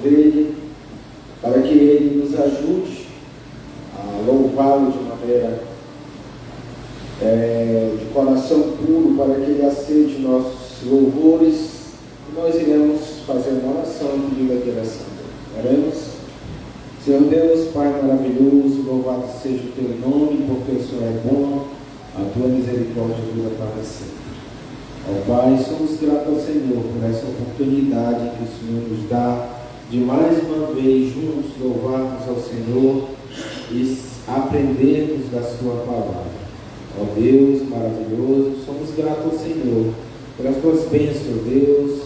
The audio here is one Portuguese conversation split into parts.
dele, para que ele nos ajude a louvá-lo de maneira de coração puro, para que ele aceite nossos louvores. E nós iremos fazer uma oração pedindo a direção dele. Oremos. Senhor Deus, Pai maravilhoso, louvado seja o teu nome, porque o Senhor é bom, a tua misericórdia dura para sempre. Ó Pai, somos gratos ao Senhor por essa oportunidade que o Senhor nos dá de mais uma vez juntos louvarmos ao Senhor e aprendermos da sua palavra. Ó Deus maravilhoso, somos gratos ao Senhor pelas tuas bênçãos, Deus,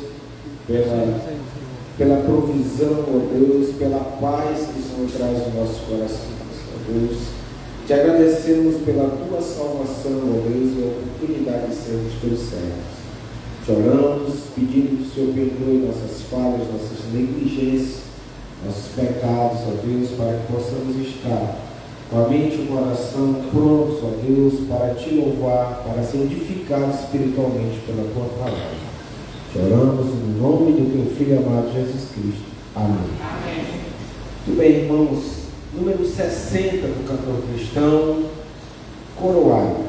pela provisão, ó Deus, pela paz que o Senhor traz no nosso coração, ó Deus. Te agradecemos pela tua salvação, ó Deus, e a oportunidade de sermos teus servos. Te oramos, pedindo que o Senhor perdoe nossas falhas, nossas negligências, nossos pecados, ó Deus, para que possamos estar com a mente e o coração prontos, ó Deus, para te louvar, para ser edificados espiritualmente pela tua palavra. Te oramos no nome do teu Filho amado Jesus Cristo. Amém. Amém. Muito bem, irmãos. Número 60 do cantor cristão, Coroado.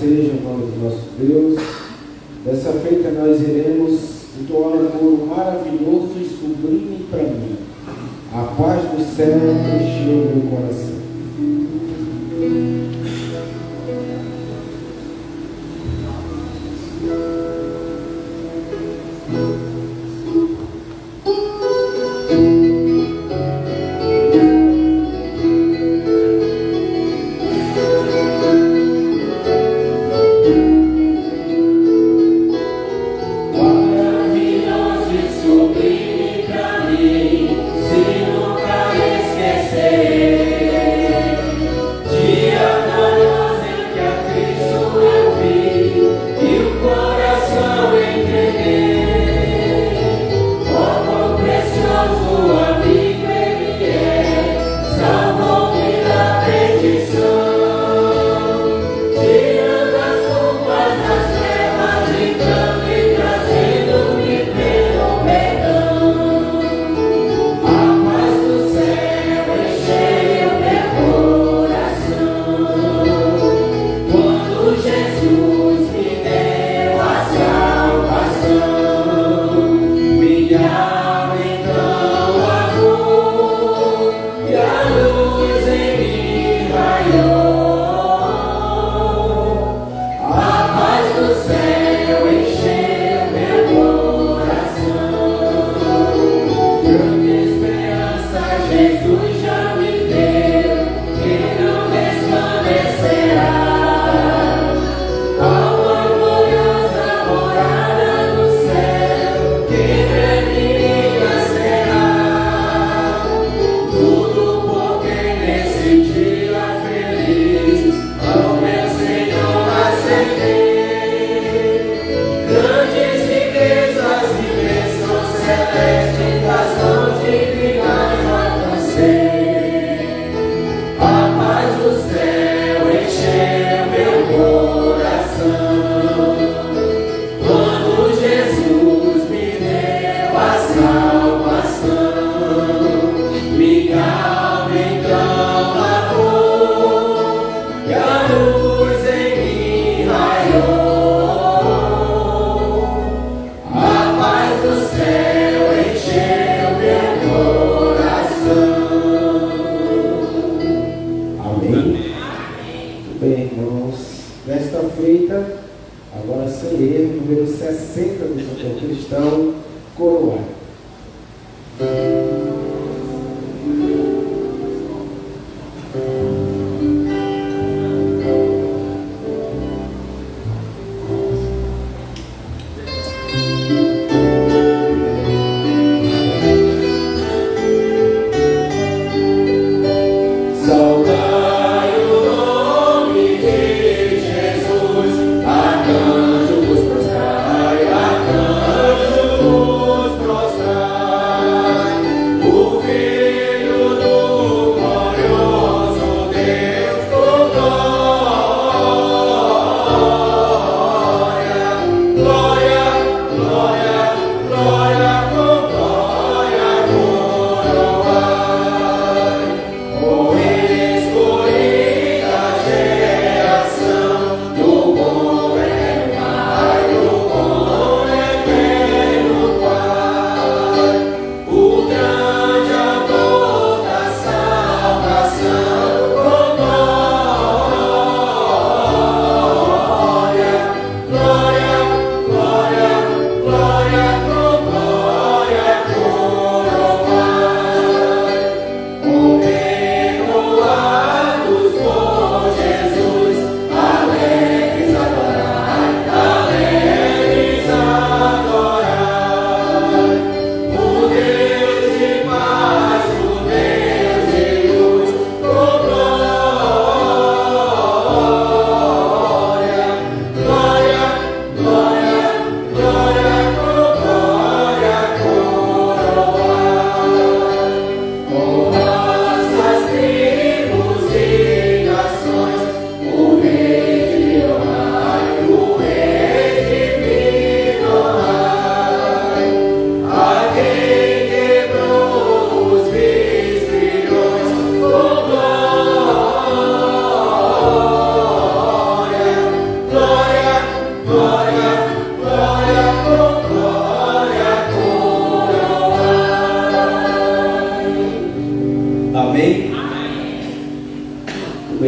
seja o nome do nosso Deus. Dessa feita nós iremos entoar um coro maravilhoso e sublime para mim. A paz do céu encheu meu coração.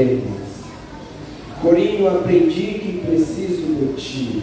Amém, irmãos? Corinho, aprendi que preciso de ti.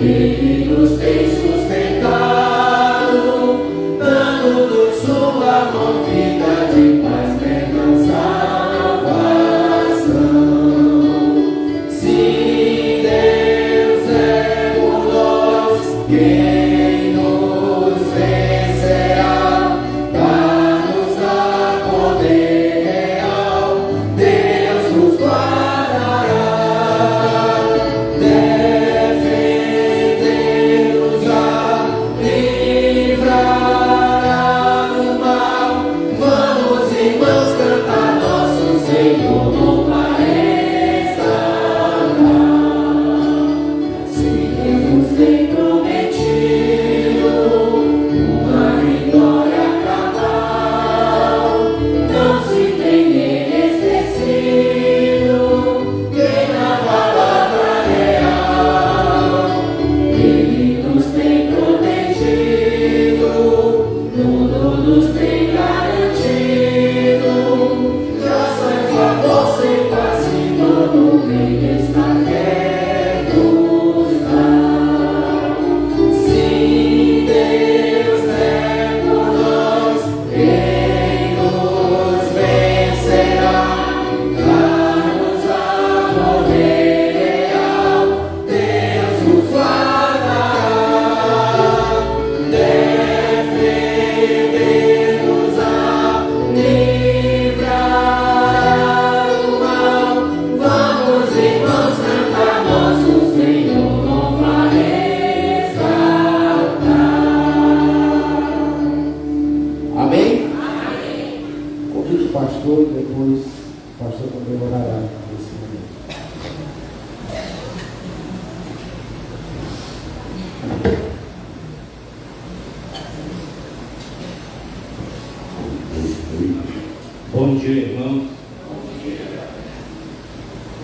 Ele nos tem sustentado.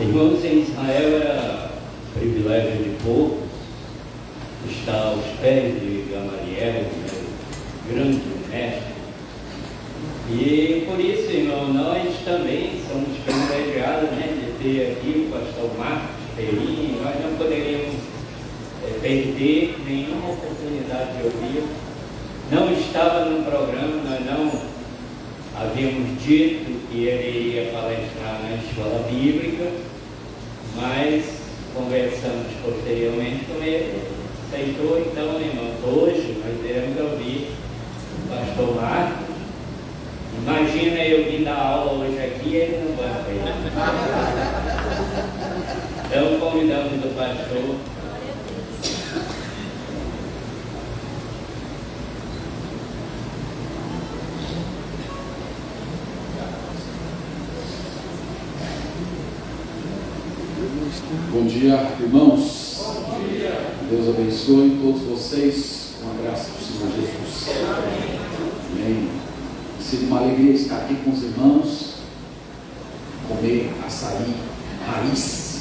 Irmãos, em Israel era privilégio de poucos estar aos pés de Gamaliel, grande mestre. E por isso, irmão, nós também somos privilegiados, de ter aqui o pastor Marcos Perini. Nós não poderíamos perder nenhuma oportunidade de ouvir. Não estava no programa, nós não havíamos dito que ele iria palestrar na escola bíblica, mas conversamos posteriormente com ele, aceitou. Então, irmão, hoje nós iremos ouvir o pastor Marcos. Imagina eu vim dar aula hoje aqui e ele não vai fazer. Então convidamos o pastor. Bom dia, irmãos. Bom dia. Deus abençoe todos vocês com a graça do Senhor Jesus. Amém. Tem sido uma alegria estar aqui com os irmãos, comer açaí raiz.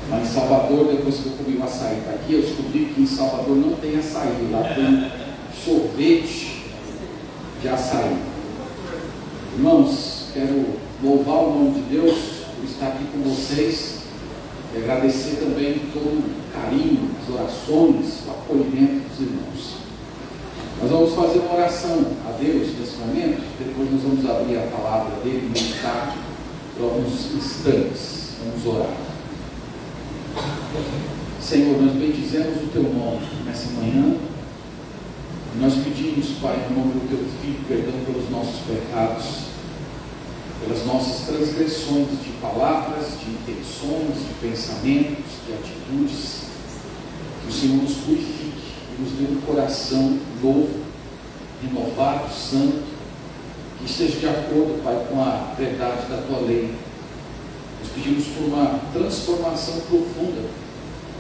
Lá em Salvador, depois que eu comi o açaí daqui, eu descobri que em Salvador não tem açaí, lá tem sorvete de açaí. Irmãos, quero louvar o nome de Deus por estar aqui com vocês e agradecer também todo o carinho, as orações, o acolhimento dos irmãos. Nós vamos fazer uma oração a Deus nesse momento, depois nós vamos abrir a palavra dele e meditar por alguns instantes. Vamos orar. Senhor, nós bendizemos o Teu nome nessa manhã. Nós pedimos, Pai, no nome do Teu Filho, perdão pelos nossos pecados, pelas nossas transgressões de palavras, de intenções, de pensamentos, de atitudes. Que o Senhor nos purifique e nos dê um coração novo, renovado, santo, que esteja de acordo, Pai, com a verdade da Tua lei. Nós pedimos por uma transformação profunda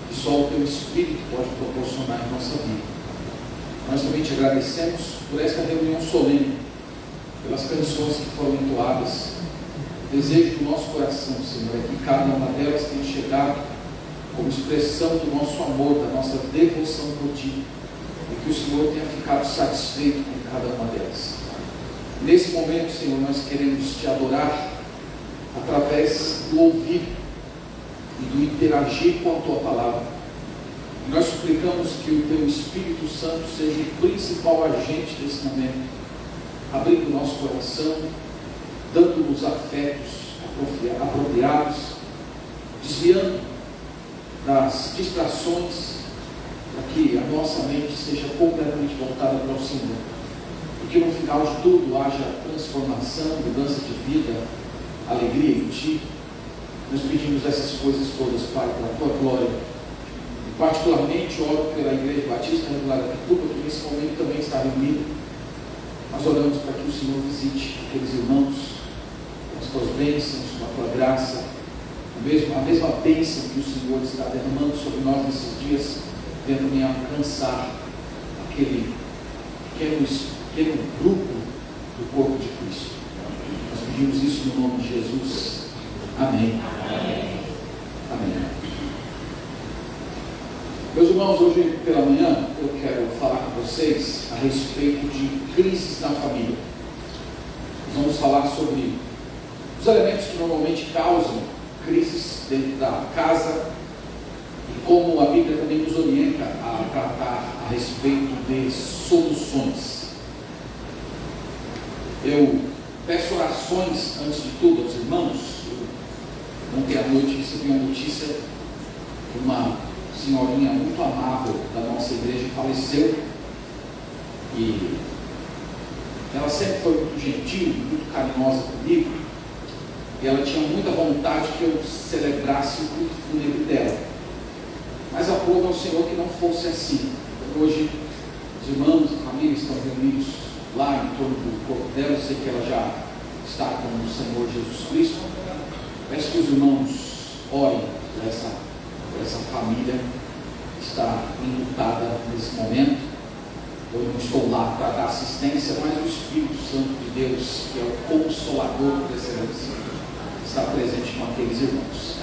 que só o Teu Espírito pode proporcionar em nossa vida. Nós também te agradecemos por esta reunião solene, pelas canções que foram entoadas. O desejo do nosso coração, Senhor, é que cada uma delas tenha chegado como expressão do nosso amor, da nossa devoção por Ti, e que o Senhor tenha ficado satisfeito com cada uma delas. Nesse momento, Senhor, nós queremos Te adorar através do ouvir e do interagir com a Tua palavra. E nós suplicamos que o Teu Espírito Santo seja o principal agente desse momento, abrindo o nosso coração, dando-nos afetos apropriados, desviando das distrações, para que a nossa mente seja completamente voltada para o Senhor, e que no final de tudo haja transformação, mudança de vida, alegria em Ti. Nós pedimos essas coisas todas, Pai, para a Tua glória. E particularmente oro pela Igreja Batista Regular da Pituba, que nesse momento também está reunida. Nós oramos para que o Senhor visite aqueles irmãos com as Tuas bênçãos, com a Tua graça, a mesma bênção que o Senhor está derramando sobre nós nesses dias, tendo me alcançar aquele pequeno grupo do corpo de Cristo. Nós pedimos isso no nome de Jesus. Amém. Amém. Amém. Meus irmãos, hoje pela manhã eu quero falar com vocês a respeito de crises na família. Nós vamos falar sobre os elementos que normalmente causam crises dentro da casa e como a Bíblia também nos orienta a tratar a respeito de soluções. Eu peço orações antes de tudo aos irmãos. Ontem à noite recebi uma notícia de uma senhorinha muito amável da nossa igreja que faleceu, e ela sempre foi muito gentil, muito carinhosa comigo, e ela tinha muita vontade que eu celebrasse o culto fúnebre dela, mas aprova ao Senhor que não fosse assim. Então, hoje os irmãos e família estão reunidos lá em torno do corpo dela. Eu sei que ela já está com o Senhor Jesus Cristo. Peço que os irmãos orem por essa família que está enlutada nesse momento. Eu não estou lá para dar assistência, mas o Espírito Santo de Deus, que é o Consolador por excelência, estar presente com aqueles irmãos.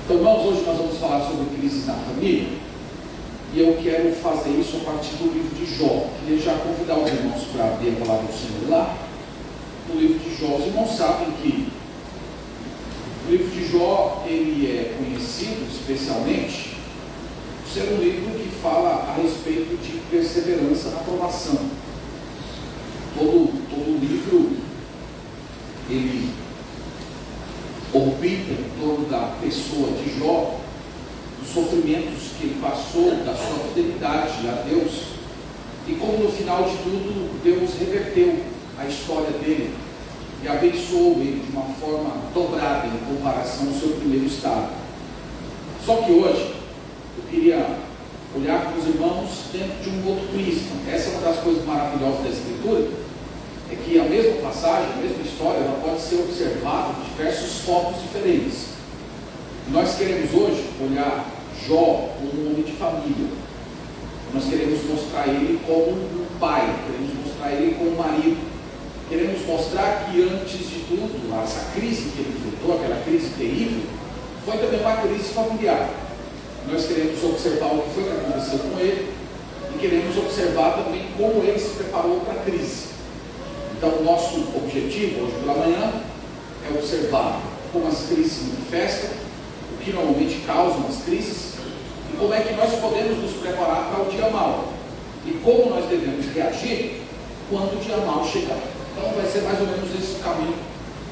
Então, irmãos, hoje nós vamos falar sobre crises na família, e eu quero fazer isso a partir do livro de Jó. Queria já convidar os irmãos para abrir a palavra do Senhor lá, no livro de Jó. Os irmãos sabem que o livro de Jó, ele é conhecido especialmente por ser um livro que fala a respeito de perseverança na provação. Todo livro, ele orbita em torno da pessoa de Jó, dos sofrimentos que ele passou, da sua fidelidade a Deus, e como no final de tudo Deus reverteu a história dele e abençoou ele de uma forma dobrada em comparação ao seu primeiro estado. Só que hoje eu queria olhar para os irmãos dentro de um outro prisma. Essa é uma das coisas maravilhosas da Escritura, é que a mesma passagem, a mesma história, ela pode ser observada de diversos focos diferentes. Nós queremos hoje olhar Jó como um homem de família. Nós queremos mostrar ele como um pai, queremos mostrar ele como um marido. Queremos mostrar que antes de tudo, essa crise que ele enfrentou, aquela crise terrível, foi também uma crise familiar. Nós queremos observar o que foi que aconteceu com ele e queremos observar também como ele se preparou para a crise. Então, o nosso objetivo hoje pela manhã é observar como as crises se manifestam, o que normalmente causam as crises e como é que nós podemos nos preparar para o dia mau e como nós devemos reagir quando o dia mau chegar. Então, vai ser mais ou menos esse caminho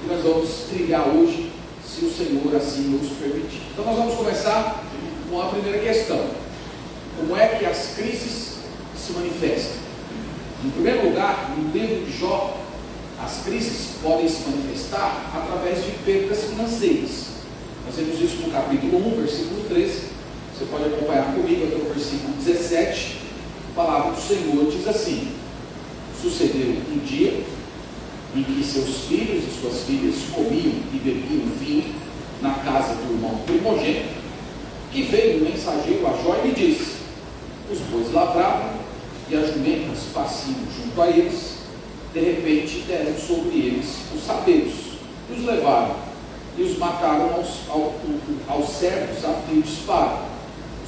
que nós vamos trilhar hoje, se o Senhor assim nos permitir. Então, nós vamos começar com a primeira questão: como é que as crises se manifestam? Em primeiro lugar, no livro de Jó, as crises podem se manifestar através de perdas financeiras. Nós vemos isso no capítulo 1, versículo 13. Você pode acompanhar comigo até o versículo 17. A palavra do Senhor diz assim: sucedeu um dia em que seus filhos e suas filhas comiam e bebiam vinho na casa do irmão primogênito, que veio um mensageiro a Jó e lhe disse: os bois lavravam e as jumentas passiam junto a eles. De repente deram sobre eles os sabeus e os levaram e os mataram aos servos a fio de espada.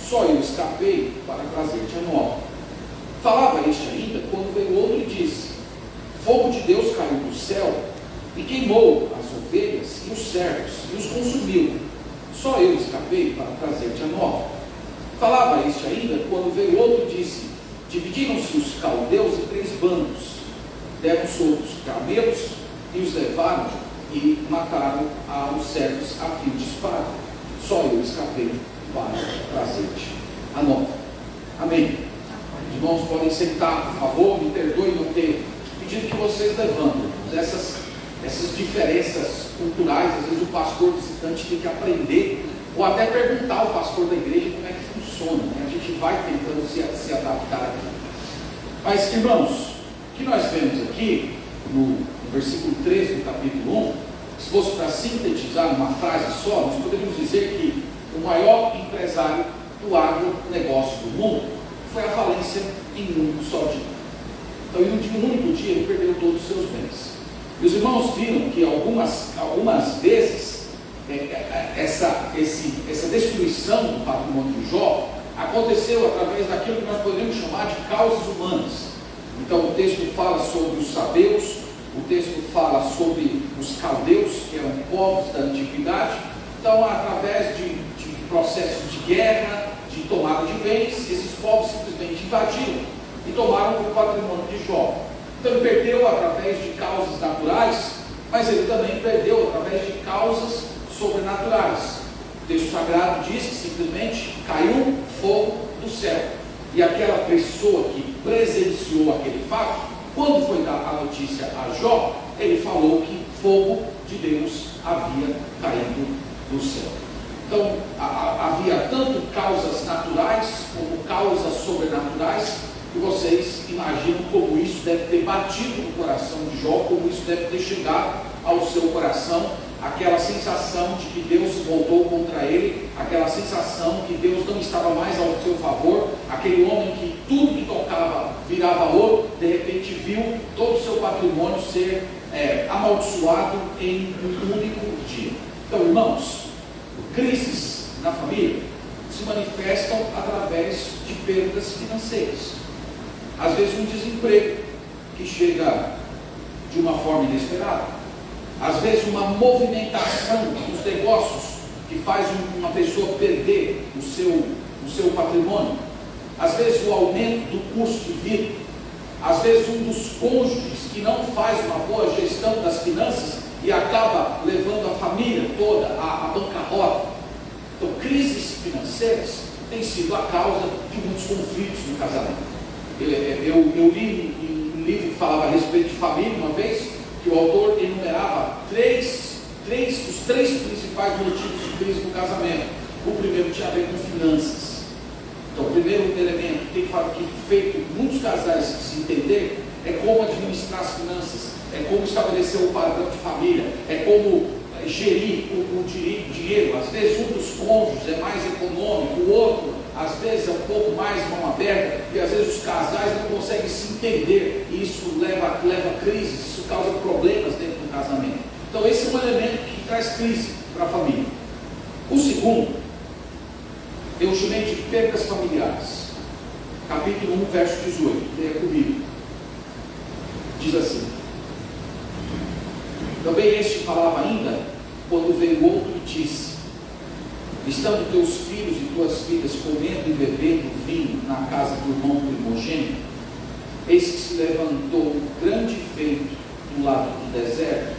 Só eu escapei para trazer-te a nova. Falava este ainda, quando veio outro e disse: fogo de Deus caiu do céu e queimou as ovelhas e os servos e os consumiu. Só eu escapei para trazer-te a nova. Falava este ainda, quando veio outro e disse: dividiram-se os caldeus em 3 bandos, deram sobre os camelos e os levaram e mataram aos servos a fio de espada. Só eu escapei para trazer-te a nova. Amém. Os irmãos podem sentar, por favor, me perdoe não ter pedido que vocês levantem essas diferenças culturais. Às vezes o pastor visitante tem que aprender, ou até perguntar ao pastor da igreja como é que funciona, né? A gente vai tentando se adaptar aqui. Mas, irmãos, o que nós vemos aqui no versículo 13 do capítulo 1, se fosse para sintetizar numa frase só, nós poderíamos dizer que o maior empresário do agronegócio do mundo foi a falência em um só dia. Então, em um único dia, ele perdeu todos os seus bens. E os irmãos viram que algumas vezes essa destruição do patrimônio de Jó aconteceu através daquilo que nós poderíamos chamar de causas humanas. Então, o texto fala sobre os sabeus, o texto fala sobre os caldeus, que eram povos da antiguidade. Então, através de processos de guerra, de tomada de bens, esses povos simplesmente invadiram e tomaram o patrimônio de Jó. Então, ele perdeu através de causas naturais, mas ele também perdeu através de causas sobrenaturais. O texto sagrado diz que simplesmente caiu fogo do céu. E aquela pessoa que presenciou aquele fato, quando foi dar a notícia a Jó, ele falou que fogo de Deus havia caído do céu. Então, havia tanto causas naturais como causas sobrenaturais, e vocês imaginam como isso deve ter batido no coração de Jó, como isso deve ter chegado ao seu coração, aquela sensação de que Deus se voltou contra ele, aquela sensação que Deus não estava mais ao seu favor, aquele homem que tudo que tocava virava ouro, de repente viu todo o seu patrimônio ser amaldiçoado em um único dia. Então, irmãos, crises na família se manifestam através de perdas financeiras. Às vezes um desemprego que chega de uma forma inesperada. Às vezes uma movimentação dos negócios que faz uma pessoa perder o seu patrimônio. Às vezes o aumento do custo de vida. Às vezes um dos cônjuges que não faz uma boa gestão das finanças e acaba levando a família toda à bancarrota. Então, crises financeiras têm sido a causa de muitos conflitos no casamento. Eu li um livro que falava a respeito de família uma vez, que o autor enumerava os três principais motivos de crise no casamento. O primeiro tinha a ver com finanças. Então, o primeiro elemento que tem feito muitos casais se entender é como administrar as finanças, é como estabelecer o padrão de família, é como gerir o dinheiro. Às vezes um dos cônjuges é mais econômico, o outro às vezes é um pouco mais mão aberta, e às vezes os casais não conseguem se entender, e isso leva a crises, isso causa problemas dentro do casamento. Então esse é um elemento que traz crise para a família. O segundo, eu chamei de perdas familiares. Capítulo 1, verso 18, leia comigo. Diz assim: também este falava ainda, quando veio outro e disse: estando teus filhos e tuas filhas comendo e bebendo vinho na casa do irmão primogênito, eis que se levantou um grande vento do lado do deserto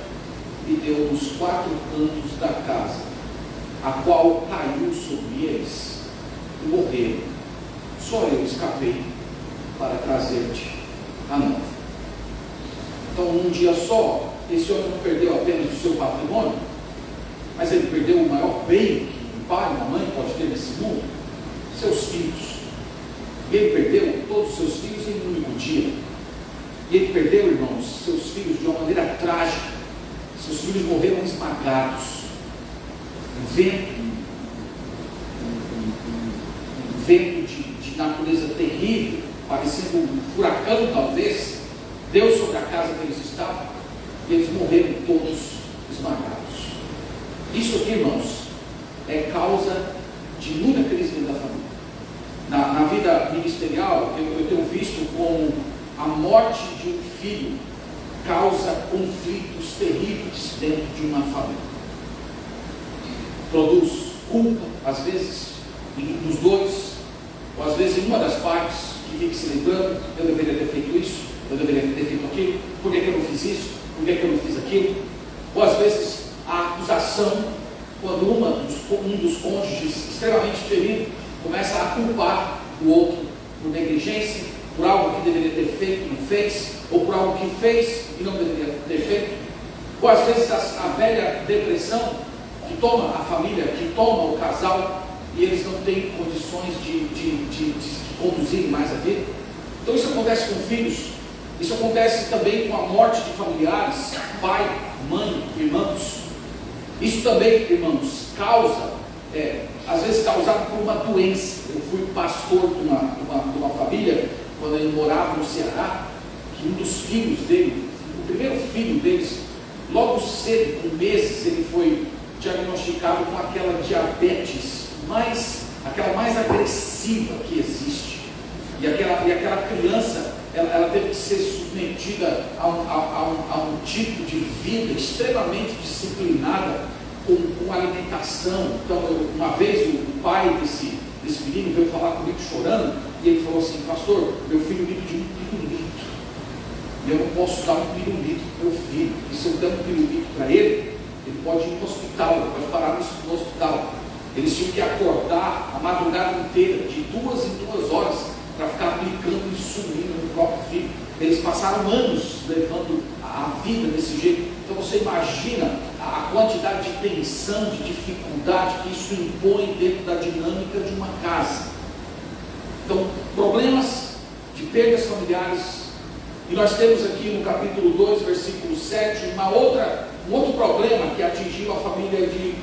e deu nos 4 cantos da casa, a qual caiu sobre eles e morreram. Só eu escapei para trazer-te a nova. Então, num dia só, esse homem não perdeu apenas o seu patrimônio, mas ele perdeu o maior bem que um pai e uma mãe pode ter nesse mundo: seus filhos. E ele perdeu todos os seus filhos em um único dia. E ele perdeu, irmãos, seus filhos de uma maneira trágica. Seus filhos morreram esmagados. Um vento de natureza terrível, parecendo um furacão talvez, deu sobre a casa que eles estavam, e eles morreram todos esmagados. Isso aqui, irmãos, é causa de muita crise dentro da família. Na vida ministerial, eu tenho visto como a morte de um filho causa conflitos terríveis dentro de uma família. Produz culpa, às vezes, dos dois, ou às vezes em uma das partes, que fica se lembrando: eu deveria ter feito isso, eu deveria ter feito aquilo, por que eu não fiz isso, por que eu não fiz aquilo? Ou às vezes a acusação, quando um dos cônjuges extremamente ferido começa a culpar o outro por negligência, por algo que deveria ter feito e não fez, ou por algo que fez e não deveria ter feito. Ou às vezes a velha depressão que toma a família, que toma o casal, e eles não têm condições de conduzir mais a vida. Então isso acontece com filhos, isso acontece também com a morte de familiares, pai, mãe, irmãos. Isso também, irmãos, causa, às vezes causado por uma doença. Eu fui pastor de uma família, quando ele morava no Ceará, que um dos filhos dele, o primeiro filho deles, logo cedo, com meses, ele foi diagnosticado com aquela diabetes aquela mais agressiva que existe. E aquela criança, ela teve que ser submetida a um tipo de vida extremamente disciplinada, com alimentação. Então, uma vez o pai desse menino veio falar comigo chorando, e ele falou assim: pastor, meu filho me pediu um pirulito, e eu não posso dar um pirulito para o meu filho, e se eu der um pirulito para ele pode ir no hospital, ele pode parar no hospital. Eles tinham que acordar a madrugada inteira, de 2 em 2 horas, para ficar aplicando insulina no próprio filho. Eles passaram anos levando a vida desse jeito. Então você imagina a quantidade de tensão, de dificuldade que isso impõe dentro da dinâmica de uma casa. Então, problemas de perdas familiares. E nós temos aqui no capítulo 2, versículo 7, um outro problema que atingiu a família de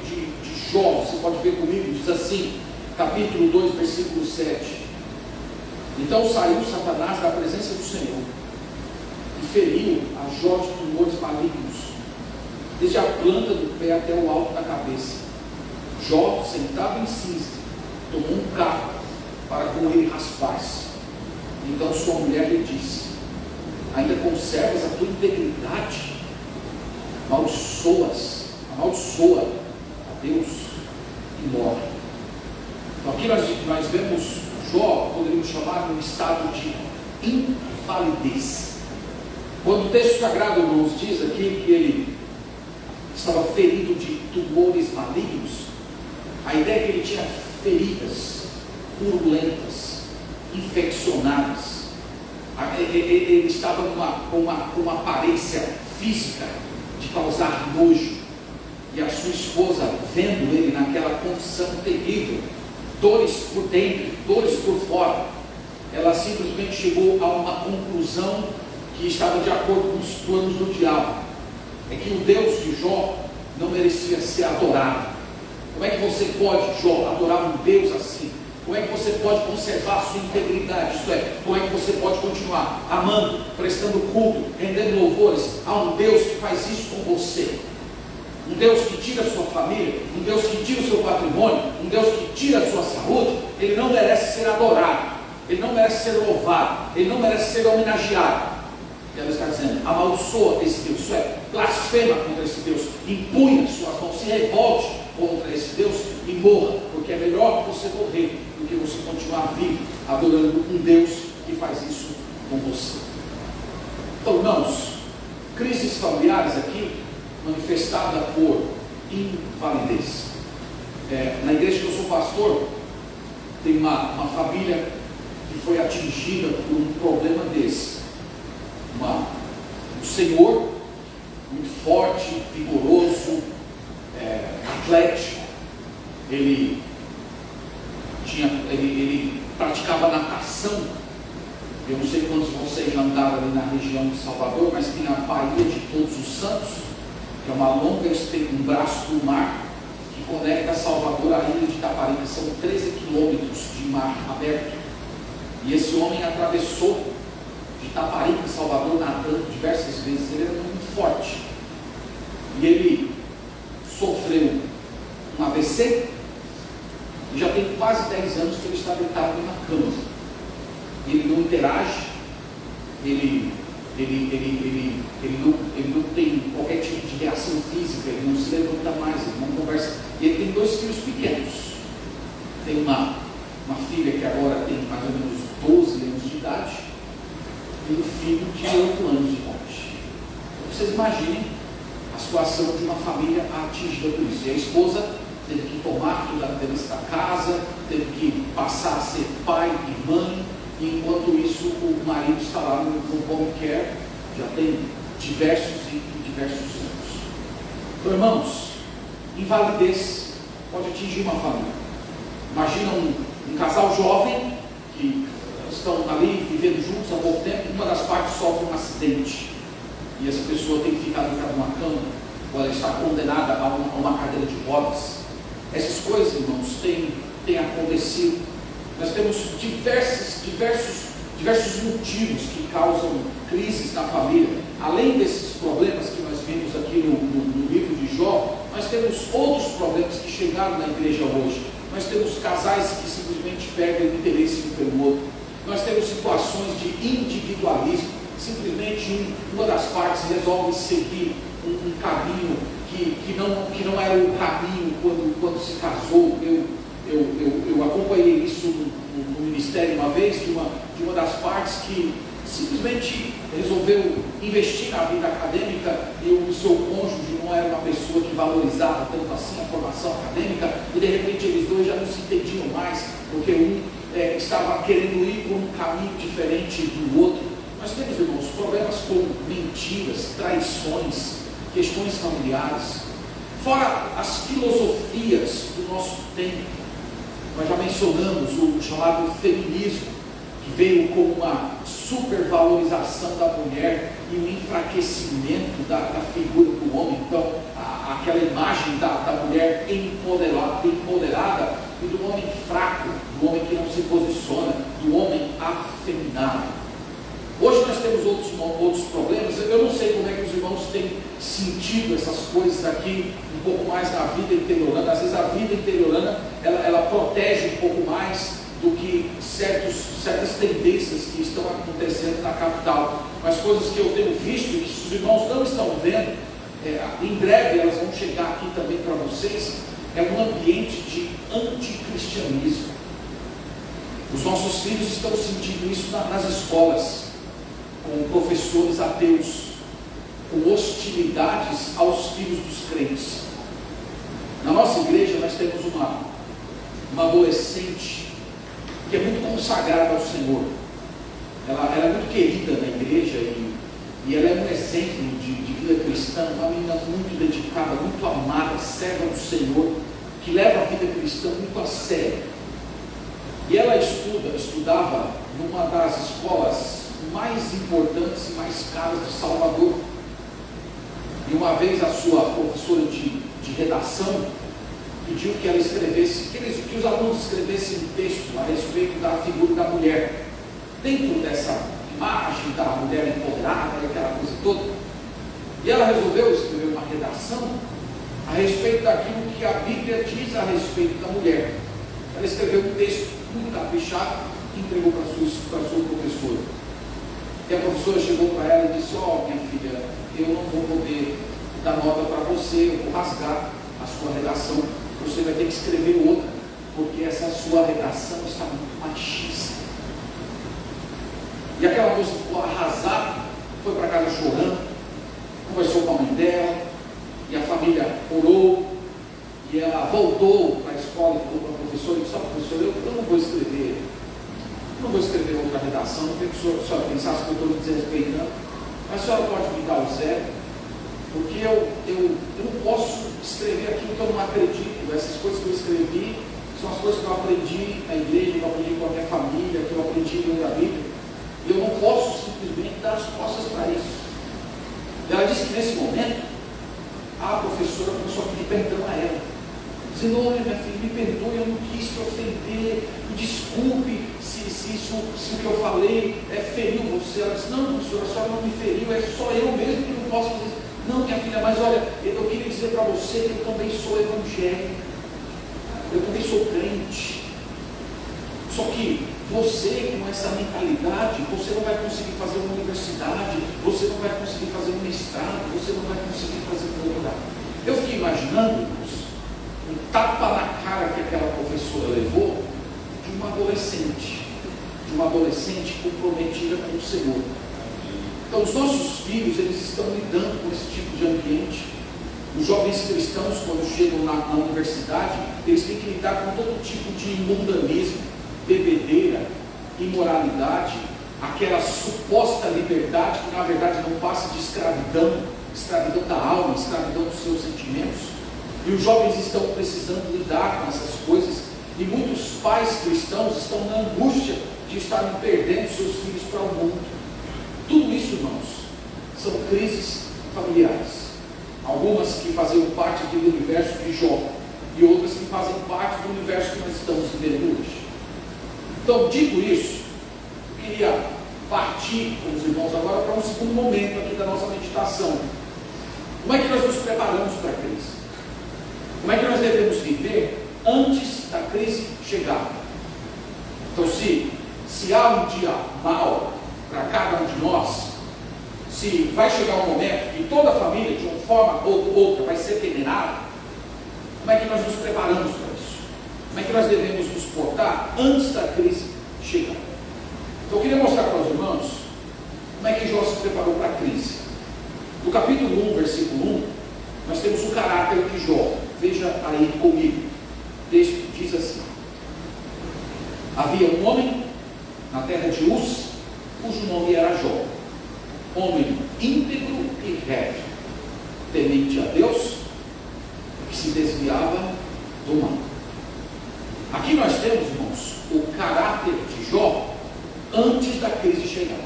Jó. Você pode ver comigo, diz assim, capítulo 2, versículo 7. Então saiu Satanás da presença do Senhor e feriu a Jó de tumores malignos, desde a planta do pé até o alto da cabeça. Jó, sentado em cinza, tomou um carro para com ele raspar-se. Então sua mulher lhe disse: ainda conservas a tua integridade? Amaldiçoa a Deus e morre. Então aqui nós vemos Jó, poderíamos chamar de um estado de invalidez. Quando o texto sagrado nos diz aqui que ele estava ferido de tumores malignos, a ideia é que ele tinha feridas purulentas, infeccionadas. Ele estava com uma aparência física de causar nojo. E a sua esposa, vendo ele naquela condição terrível, dores por dentro, dores por fora, ela simplesmente chegou a uma conclusão que estava de acordo com os planos do diabo. É que o Deus de Jó não merecia ser adorado. Como é que você pode, Jó, adorar um Deus assim? Como é que você pode conservar a sua integridade? Isto é, como é que você pode continuar amando, prestando culto, rendendo louvores a um Deus que faz isso com você? Um Deus que tira a sua família, um Deus que tira o seu patrimônio, um Deus que tira a sua saúde. Ele não merece ser adorado, ele não merece ser louvado, ele não merece ser homenageado. E ela está dizendo: amaldiçoa esse Deus, isso é, blasfema contra esse Deus, impunha suas mãos, se revolte contra esse Deus e morra, porque é melhor você morrer do que você continuar vivo adorando um Deus que faz isso com você. Então, irmãos, crises familiares aqui manifestada por invalidez. Na igreja que eu sou pastor, tem uma família que foi atingida por um problema desse. Um senhor muito forte, vigoroso, atlético. Ele praticava natação. Eu não sei quantos de vocês já andaram ali na região de Salvador, mas tem a Baía de Todos os Santos, que é uma longa um braço do mar que conecta Salvador à ilha de Itaparica. São 13 quilômetros de mar aberto. E esse homem atravessou de Itaparica a Salvador nadando diversas vezes. Ele era muito forte. E ele sofreu um AVC e já tem quase 10 anos que ele está deitado na cama. Ele não interage, ele não tem qualquer tipo de reação física, ele não se levanta mais, ele não conversa. E ele tem 2 filhos pequenos. Tem uma filha que agora tem mais ou menos 12 anos de idade e um filho de 8 anos de idade. Então vocês imaginem a situação de uma família atingida por isso. E a esposa teve que tomar tudo da liderança da casa, teve que passar a ser pai e mãe. E enquanto isso, o marido está lá no home care, já tem diversos anos. Então, irmãos, invalidez pode atingir uma família. Imagina um casal jovem que estão ali vivendo juntos há pouco tempo, uma das partes sofre um acidente e essa pessoa tem que ficar dentro de uma cama, ou ela está condenada a uma cadeira de rodas. Essas coisas, irmãos, têm acontecido. Nós temos diversos motivos que causam crises na família. Além desses problemas que nós vimos aqui no livro de Jó, nós temos outros problemas que chegaram na igreja hoje. Nós temos casais que simplesmente perdem o interesse um pelo outro. Nós temos situações de individualismo. Simplesmente uma das partes resolve seguir um caminho que não era o caminho quando se casou. Eu acompanhei isso no ministério uma vez, de uma das partes que simplesmente resolveu investir na vida acadêmica e o seu cônjuge não era uma pessoa que valorizava tanto assim a formação acadêmica, e de repente eles dois já não se entendiam mais, porque um estava querendo ir por um caminho diferente do outro. Nós temos, irmãos, problemas com mentiras, traições, questões familiares, fora as filosofias do nosso tempo. Nós já mencionamos o chamado feminismo, que veio como uma supervalorização da mulher e um enfraquecimento da figura do homem. Então, aquela imagem da mulher empoderada e do homem fraco, do homem que não se posiciona, do homem afeminado. Hoje nós temos outros problemas. Eu não sei como é que os irmãos têm sentido essas coisas aqui um pouco mais na vida interiorana. Às vezes a vida interiorana, ela protege um pouco mais do que certas tendências que estão acontecendo na capital. Mas coisas que eu tenho visto e que os irmãos não estão vendo, em breve elas vão chegar aqui também para vocês, é um ambiente de anticristianismo. Os nossos filhos estão sentindo isso nas escolas, com professores ateus, com hostilidades aos filhos dos crentes. Na nossa igreja nós temos uma adolescente que é muito consagrada ao Senhor. Ela é muito querida na igreja e ela é um exemplo de vida cristã, uma menina muito dedicada, muito amada, serva do Senhor, que leva a vida cristã muito a sério. E ela estudava numa das escolas mais importantes e mais caras de Salvador. E uma vez a sua professora de redação pediu que ela escrevesse, que os alunos escrevessem um texto a respeito da figura da mulher, dentro dessa imagem da mulher empoderada, aquela coisa toda. E ela resolveu escrever uma redação a respeito daquilo que a Bíblia diz a respeito da mulher. Ela escreveu um texto muito caprichado e entregou para a sua professora. E a professora chegou para ela e disse: minha filha, eu não vou poder dar nota para você, eu vou rasgar a sua redação, você vai ter que escrever outra, porque essa sua redação está muito machista. E aquela moça ficou arrasada, foi para casa chorando, conversou com a mãe dela, e a família orou, e ela voltou para a escola e falou para a professora: professora, eu não vou escrever outra redação, não queria que a senhora pensasse que eu estou me desrespeitando, mas a senhora pode me dar o zero, porque eu não posso escrever aquilo que eu não acredito. Essas coisas que eu escrevi são as coisas que eu aprendi na igreja, que eu aprendi com a minha família, que eu aprendi lendo a Bíblia, e eu não posso simplesmente dar as costas para isso. E ela disse que nesse momento a professora começou a pedir perdão a ela, dizendo: olha, minha filha, me perdoe, eu não quis te ofender, me desculpe se o que eu falei feriu você. Ela disse: não, professora, a senhora não me feriu, é só eu mesmo que não posso fazer isso. Não, minha filha, mas olha, eu queria dizer para você que eu também sou evangélico, eu também sou crente. Só que você, com essa mentalidade, você não vai conseguir fazer uma universidade, você não vai conseguir fazer um mestrado, você não vai conseguir fazer um doutorado. Eu fiquei imaginando, irmãos, um tapa na cara que aquela professora levou de uma adolescente comprometida com o Senhor. Então, os nossos filhos, eles estão lidando com esse tipo de ambiente. Os jovens cristãos, quando chegam na universidade, eles têm que lidar com todo tipo de mundanismo, bebedeira, imoralidade, aquela suposta liberdade que na verdade não passa de escravidão da alma, escravidão dos seus sentimentos. E os jovens estão precisando lidar com essas coisas, e muitos pais cristãos estão na angústia de estarem perdendo seus filhos para o mundo. Tudo isso, irmãos, são crises familiares. Algumas que faziam parte do universo de Jó, e outras que fazem parte do universo que nós estamos vivendo hoje. Então, dito isso, eu queria partir com os irmãos agora para um segundo momento aqui da nossa meditação. Como é que nós nos preparamos para a crise? Como é que nós devemos viver antes da crise chegar? Então, se há um dia mau para cada um de nós, se vai chegar um momento que toda a família, de uma forma ou outra, vai ser peneirada, como é que nós nos preparamos para isso? Como é que nós devemos nos portar antes da crise chegar? Então, eu queria mostrar para os irmãos como é que Jó se preparou para a crise. No capítulo 1, versículo 1, nós temos o caráter de Jó. Veja aí comigo. O texto diz assim: havia um homem na terra de Uz, cujo nome era Jó, homem íntegro e reto, temente a Deus, que se desviava do mal. Aqui nós temos, irmãos, o caráter de Jó antes da crise chegar.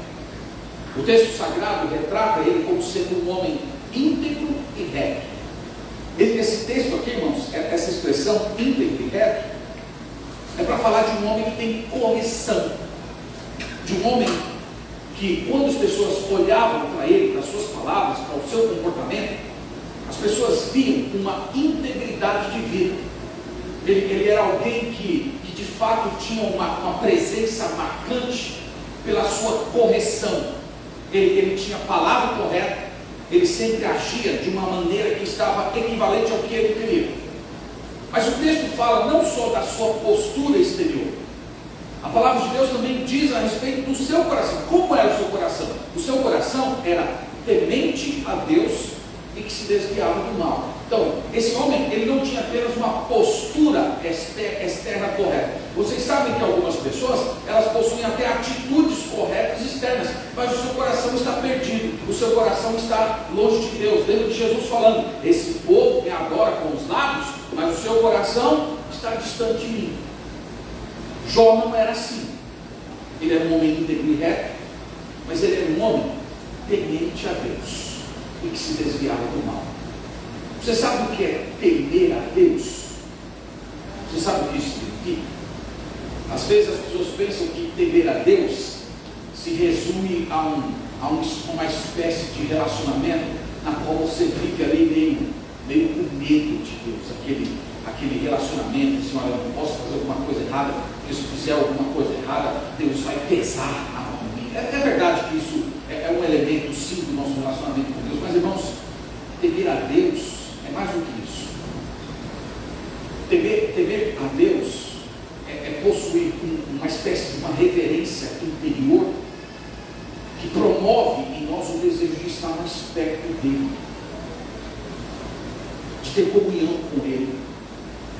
O texto sagrado retrata ele como sendo um homem íntegro e reto. Esse texto aqui, irmãos, essa expressão íntegro e reto, é para falar de um homem que tem correção, de um homem que quando as pessoas olhavam para ele, para as suas palavras, para o seu comportamento, as pessoas viam uma integridade de vida. Ele era alguém que de fato tinha uma presença marcante pela sua correção. Ele tinha a palavra correta, ele sempre agia de uma maneira que estava equivalente ao que ele queria. Mas o texto fala não só da sua postura exterior. A palavra de Deus também diz a respeito do seu coração. Como era o seu coração? O seu coração era temente a Deus e que se desviava do mal. Então, esse homem, ele não tinha apenas uma postura externa correta. Vocês sabem que algumas pessoas, elas possuem até atitudes corretas externas, mas o seu coração está perdido, o seu coração está longe de Deus. Lembra de Jesus falando: esse povo me adora com os lábios, mas o seu coração está distante de mim. Jó não era assim. Ele era um homem íntegro e reto, mas ele era um homem temente a Deus e que se desviava do mal. Você sabe o que é temer a Deus? Você sabe o que isso significa? Às vezes as pessoas pensam que temer a Deus se resume a uma espécie de relacionamento na qual você fica ali meio com medo de Deus, aquele relacionamento, assim: olha, eu não posso fazer alguma coisa errada, porque se eu fizer alguma coisa errada, Deus vai pesar a mão em mim. É verdade que isso é um elemento sim do nosso relacionamento com Deus, mas irmãos, temer a Deus é mais do que isso. Temer a Deus é possuir uma espécie de uma reverência interior que promove em nós o desejo de estar mais perto dele, de ter comunhão com ele,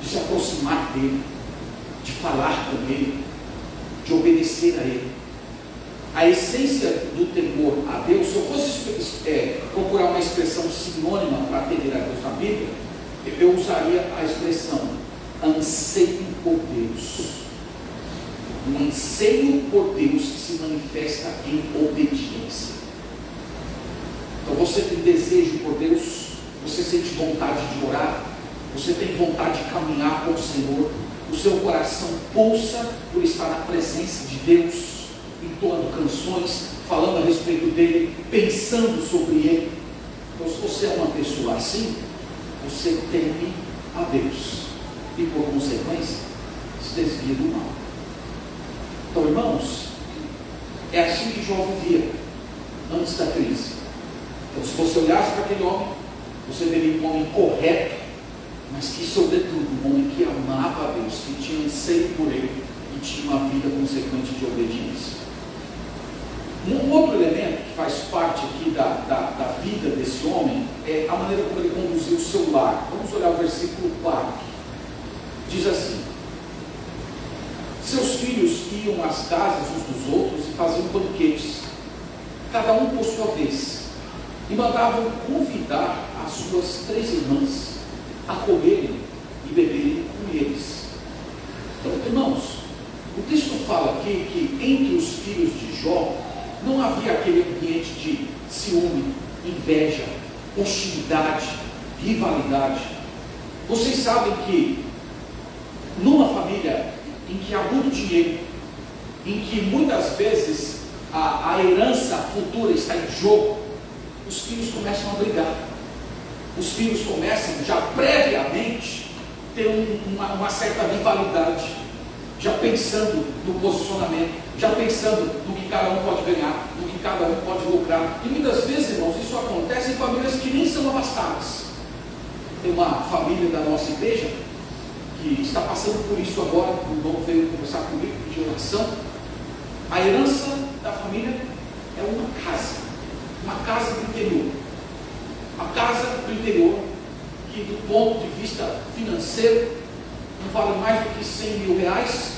de se aproximar dele, de falar com ele, de obedecer a ele. A essência do temor a Deus, se eu fosse procurar uma expressão sinônima para temer a Deus na Bíblia, eu usaria a expressão anseio por Deus. Um anseio por Deus que se manifesta em obediência. Então você tem desejo por Deus, você sente vontade de orar, você tem vontade de caminhar com o Senhor, o seu coração pulsa por estar na presença de Deus, entoando canções, falando a respeito dele, pensando sobre ele. Então, se você é uma pessoa assim, você teme a Deus e, por consequência, se desvia do mal. Então, irmãos, é assim que Jó vivia antes da crise. Então, se você olhasse para aquele homem, você veria um homem correto, mas que, sobretudo, um homem que amava a Deus, que tinha anseio por ele e tinha uma vida consequente de obediência. Um outro elemento que faz parte aqui da vida desse homem é a maneira como ele conduziu o seu lar. Vamos olhar o versículo 4. Diz assim: seus filhos iam às casas uns dos outros e faziam banquetes, cada um por sua vez, e mandavam convidar as suas 3 irmãs a comerem e beberem com eles. Então, irmãos, o texto fala aqui que entre os filhos de Jó não havia aquele ambiente de ciúme, inveja, hostilidade, rivalidade. Vocês sabem que numa família em que há muito dinheiro, em que muitas vezes a herança futura está em jogo, os filhos começam a brigar. Os filhos começam já previamente ter uma certa rivalidade, já pensando no posicionamento, já pensando no que cada um pode ganhar, no que cada um pode lucrar. E muitas vezes, irmãos, isso acontece em famílias que nem são abastadas. Tem uma família da nossa igreja que está passando por isso agora. O irmão veio conversar comigo, pedir oração. A herança da família é uma casa do interior. A casa do interior, que do ponto de vista financeiro não vale mais do que 100 mil reais,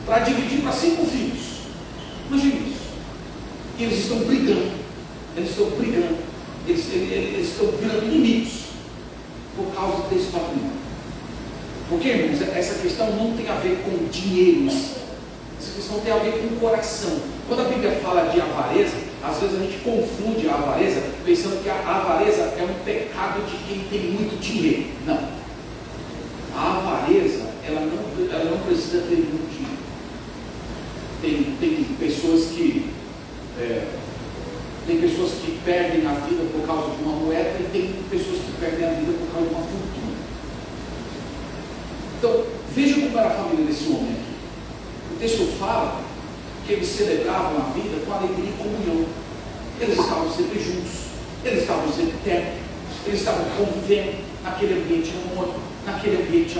para dividir para 5 filhos. Imagine isso. E eles estão brigando, eles estão virando inimigos por causa desse patrimônio. Porque, irmãos, essa questão não tem a ver com dinheiro, essa questão tem a ver com o coração. Quando a Bíblia fala de avareza, às vezes a gente confunde a avareza pensando que a avareza é um pecado de quem tem muito dinheiro. Não. A avareza, ela não precisa ter muito dinheiro. Tem pessoas que por causa de uma moeda e tem pessoas que perdem a vida por causa de uma fortuna. Então, veja como era a família desse homem aqui. O texto fala que eles celebravam a vida com alegria e comunhão. Eles estavam sempre juntos, eles estavam sempre perto, eles estavam convivendo naquele ambiente harmônico, naquele ambiente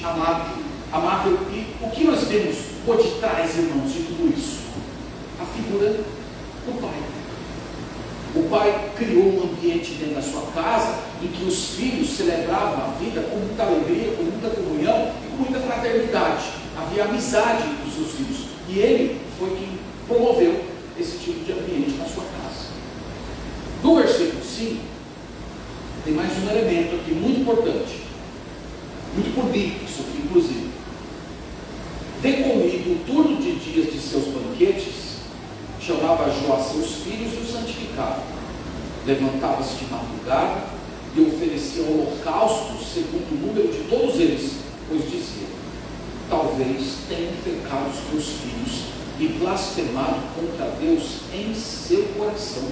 amável. E o que nós vemos por detrás, irmãos, de tudo isso? A figura do pai. O pai criou um ambiente dentro da sua casa em que os filhos celebravam a vida com muita alegria, com muita comunhão e com muita fraternidade. Havia amizade entre os seus filhos. E ele foi quem promoveu esse tipo de ambiente na sua casa. No versículo 5, tem mais um elemento aqui muito importante. Muito bonito isso aqui, inclusive. Decorrido o turno de dias de seus banquetes, chamava Jó a seus filhos e os santificava. Levantava-se de madrugada e oferecia holocaustos segundo o número de todos eles, pois dizia: talvez tenham pecado os meus filhos e blasfemado contra Deus em seu coração.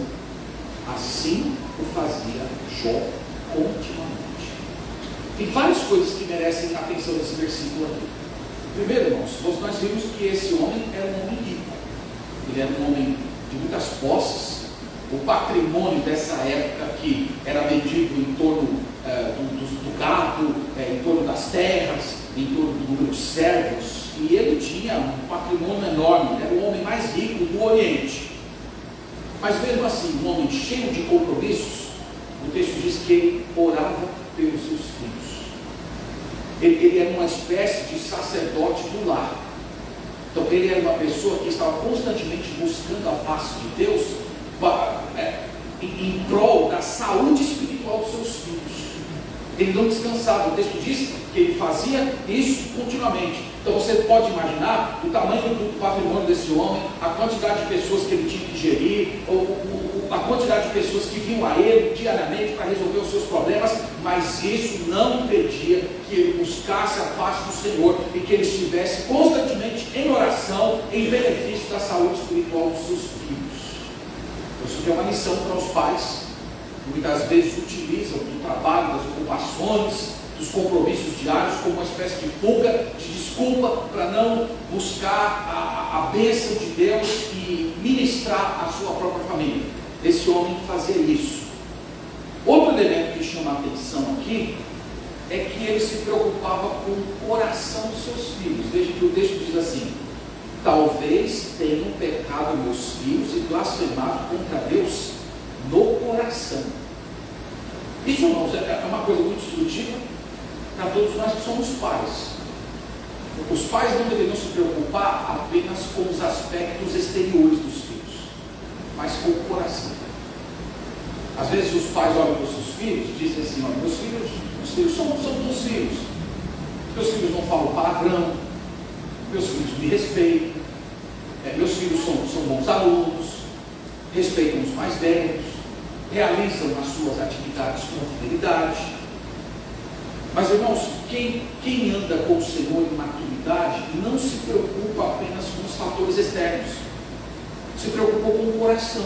Assim o fazia Jó continuamente. Tem várias coisas que merecem a atenção nesse versículo aqui. Primeiro, irmãos, nós vimos que esse homem era um homem rico. Ele era um homem de muitas posses. O patrimônio dessa época que era medido em torno do gado, em torno das terras, em torno do número de servos. E ele tinha um patrimônio enorme. Ele era o homem mais rico do Oriente. Mas mesmo assim, um homem cheio de compromissos, o texto diz que ele orava pelos seus filhos. Ele era uma espécie de sacerdote do lar. Então ele era uma pessoa que estava constantemente buscando a face de Deus em prol da saúde espiritual dos seus filhos. Ele não descansava. O texto diz que ele fazia isso continuamente. Então você pode imaginar o tamanho do patrimônio desse homem, a quantidade de pessoas que ele tinha que gerir, a quantidade de pessoas que vinham a ele diariamente para resolver os seus problemas, mas isso não impedia que ele buscasse a face do Senhor e que ele estivesse constantemente em oração em benefício da saúde espiritual dos seus filhos. Isso é uma lição para os pais, que muitas vezes utilizam do trabalho, das ocupações, dos compromissos diários como uma espécie de fuga, de desculpa para não buscar a bênção de Deus e ministrar a sua própria família. Esse homem fazia isso. Outro elemento que chama a atenção aqui é que ele se preocupava com o coração dos seus filhos. Veja que o texto diz assim: talvez tenham pecado meus filhos e blasfemado contra Deus no coração. Isso, irmãos, é uma coisa muito instrutiva para todos nós que somos pais. Os pais não deveriam se preocupar apenas com os aspectos exteriores dos filhos, mas com o coração. Às vezes os pais olham para os seus filhos e dizem assim: olha, meus filhos são bons filhos, meus filhos não falam palavrão, meus filhos me respeitam, meus filhos são bons alunos, respeitam os mais velhos, realizam as suas atividades com fidelidade. Mas, irmãos, quem anda com o Senhor em maturidade não se preocupa apenas com os fatores externos, se preocupa com o coração.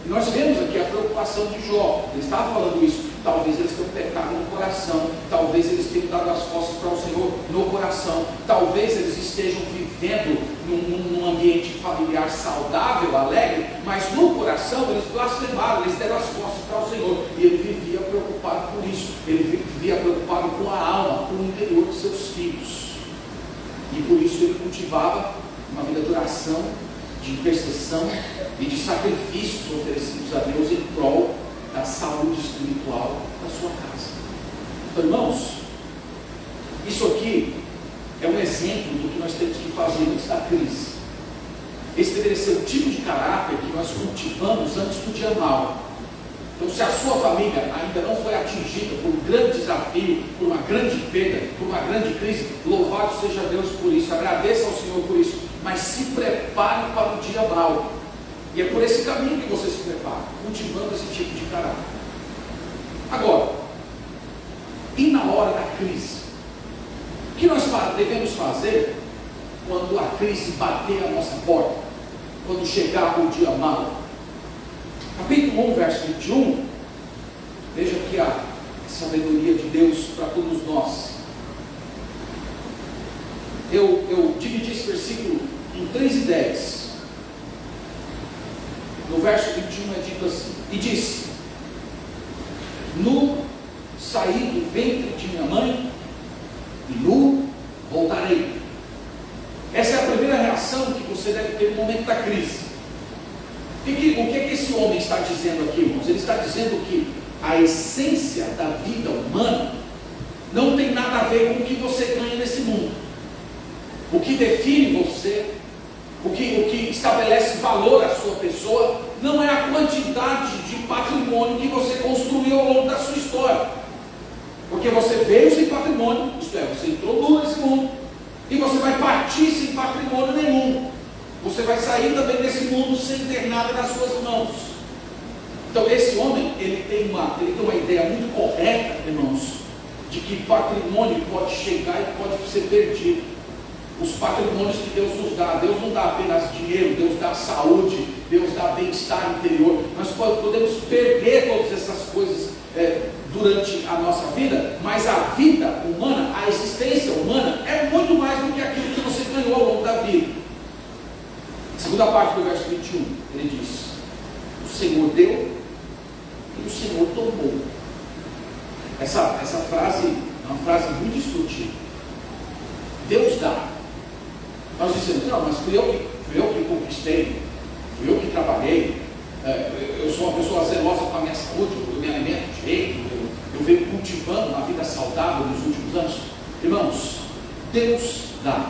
E nós vemos aqui a preocupação de Jó. Ele estava falando isso. Talvez eles tenham pecado no coração, talvez eles tenham dado as costas para o Senhor no coração, talvez eles estejam vivendo num ambiente familiar saudável, alegre, mas no coração eles blasfemaram, eles deram as costas para o Senhor. E ele vivia preocupado com isso, ele vivia preocupado com a alma, com o interior de seus filhos. E por isso ele cultivava uma vida de oração, de intercessão e de sacrifícios oferecidos a Deus em prol da saúde espiritual da sua casa. Então, irmãos, isso aqui é um exemplo do que nós temos que fazer antes da crise. Esse deveria ser o tipo de caráter que nós cultivamos antes do dia mau. Então, se a sua família ainda não foi atingida por um grande desafio, por uma grande perda, por uma grande crise, louvado seja Deus por isso, agradeça ao Senhor por isso, mas se prepare para o dia mau. E é por esse caminho que você se prepara, cultivando esse tipo de caráter. Agora, e na hora da crise? O que nós devemos fazer quando a crise bater a nossa porta? Quando chegar o dia mau? Capítulo 1, verso 21, veja aqui a sabedoria de Deus para todos nós. Eu dividi esse versículo em 3 e 10. No verso 21 é dito assim: e disse: nu saí do ventre de minha mãe, e nu voltarei. Essa é a primeira reação que você deve ter no momento da crise. O que é que esse homem está dizendo aqui, irmãos? Ele está dizendo que a essência da vida humana não tem nada a ver com o que você ganha nesse mundo. O que define você, o que estabelece valor à sua pessoa, não é a quantidade de patrimônio que você construiu ao longo da sua história. Porque você veio sem patrimônio, isto é, você entrou nu nesse mundo, e você vai partir sem patrimônio nenhum. Você vai sair também desse mundo sem ter nada nas suas mãos. Então esse homem, ele tem uma ideia muito correta, irmãos, de que patrimônio pode chegar e pode ser perdido. Os patrimônios que Deus nos dá, Deus não dá apenas dinheiro, Deus dá saúde, Deus dá bem-estar interior. Nós podemos perder todas essas coisas durante a nossa vida, mas a vida humana, a existência humana é muito mais do que aquilo que você ganhou ao longo da vida. Segunda parte do verso 21, ele diz: o Senhor deu e o Senhor tomou. Essa frase é uma frase muito instrutiva. Deus dá. Nós dizemos: não, mas fui eu que conquistei, fui eu que trabalhei, eu sou uma pessoa zelosa com a minha saúde, eu me alimento direito, eu venho cultivando uma vida saudável nos últimos anos. Irmãos, Deus dá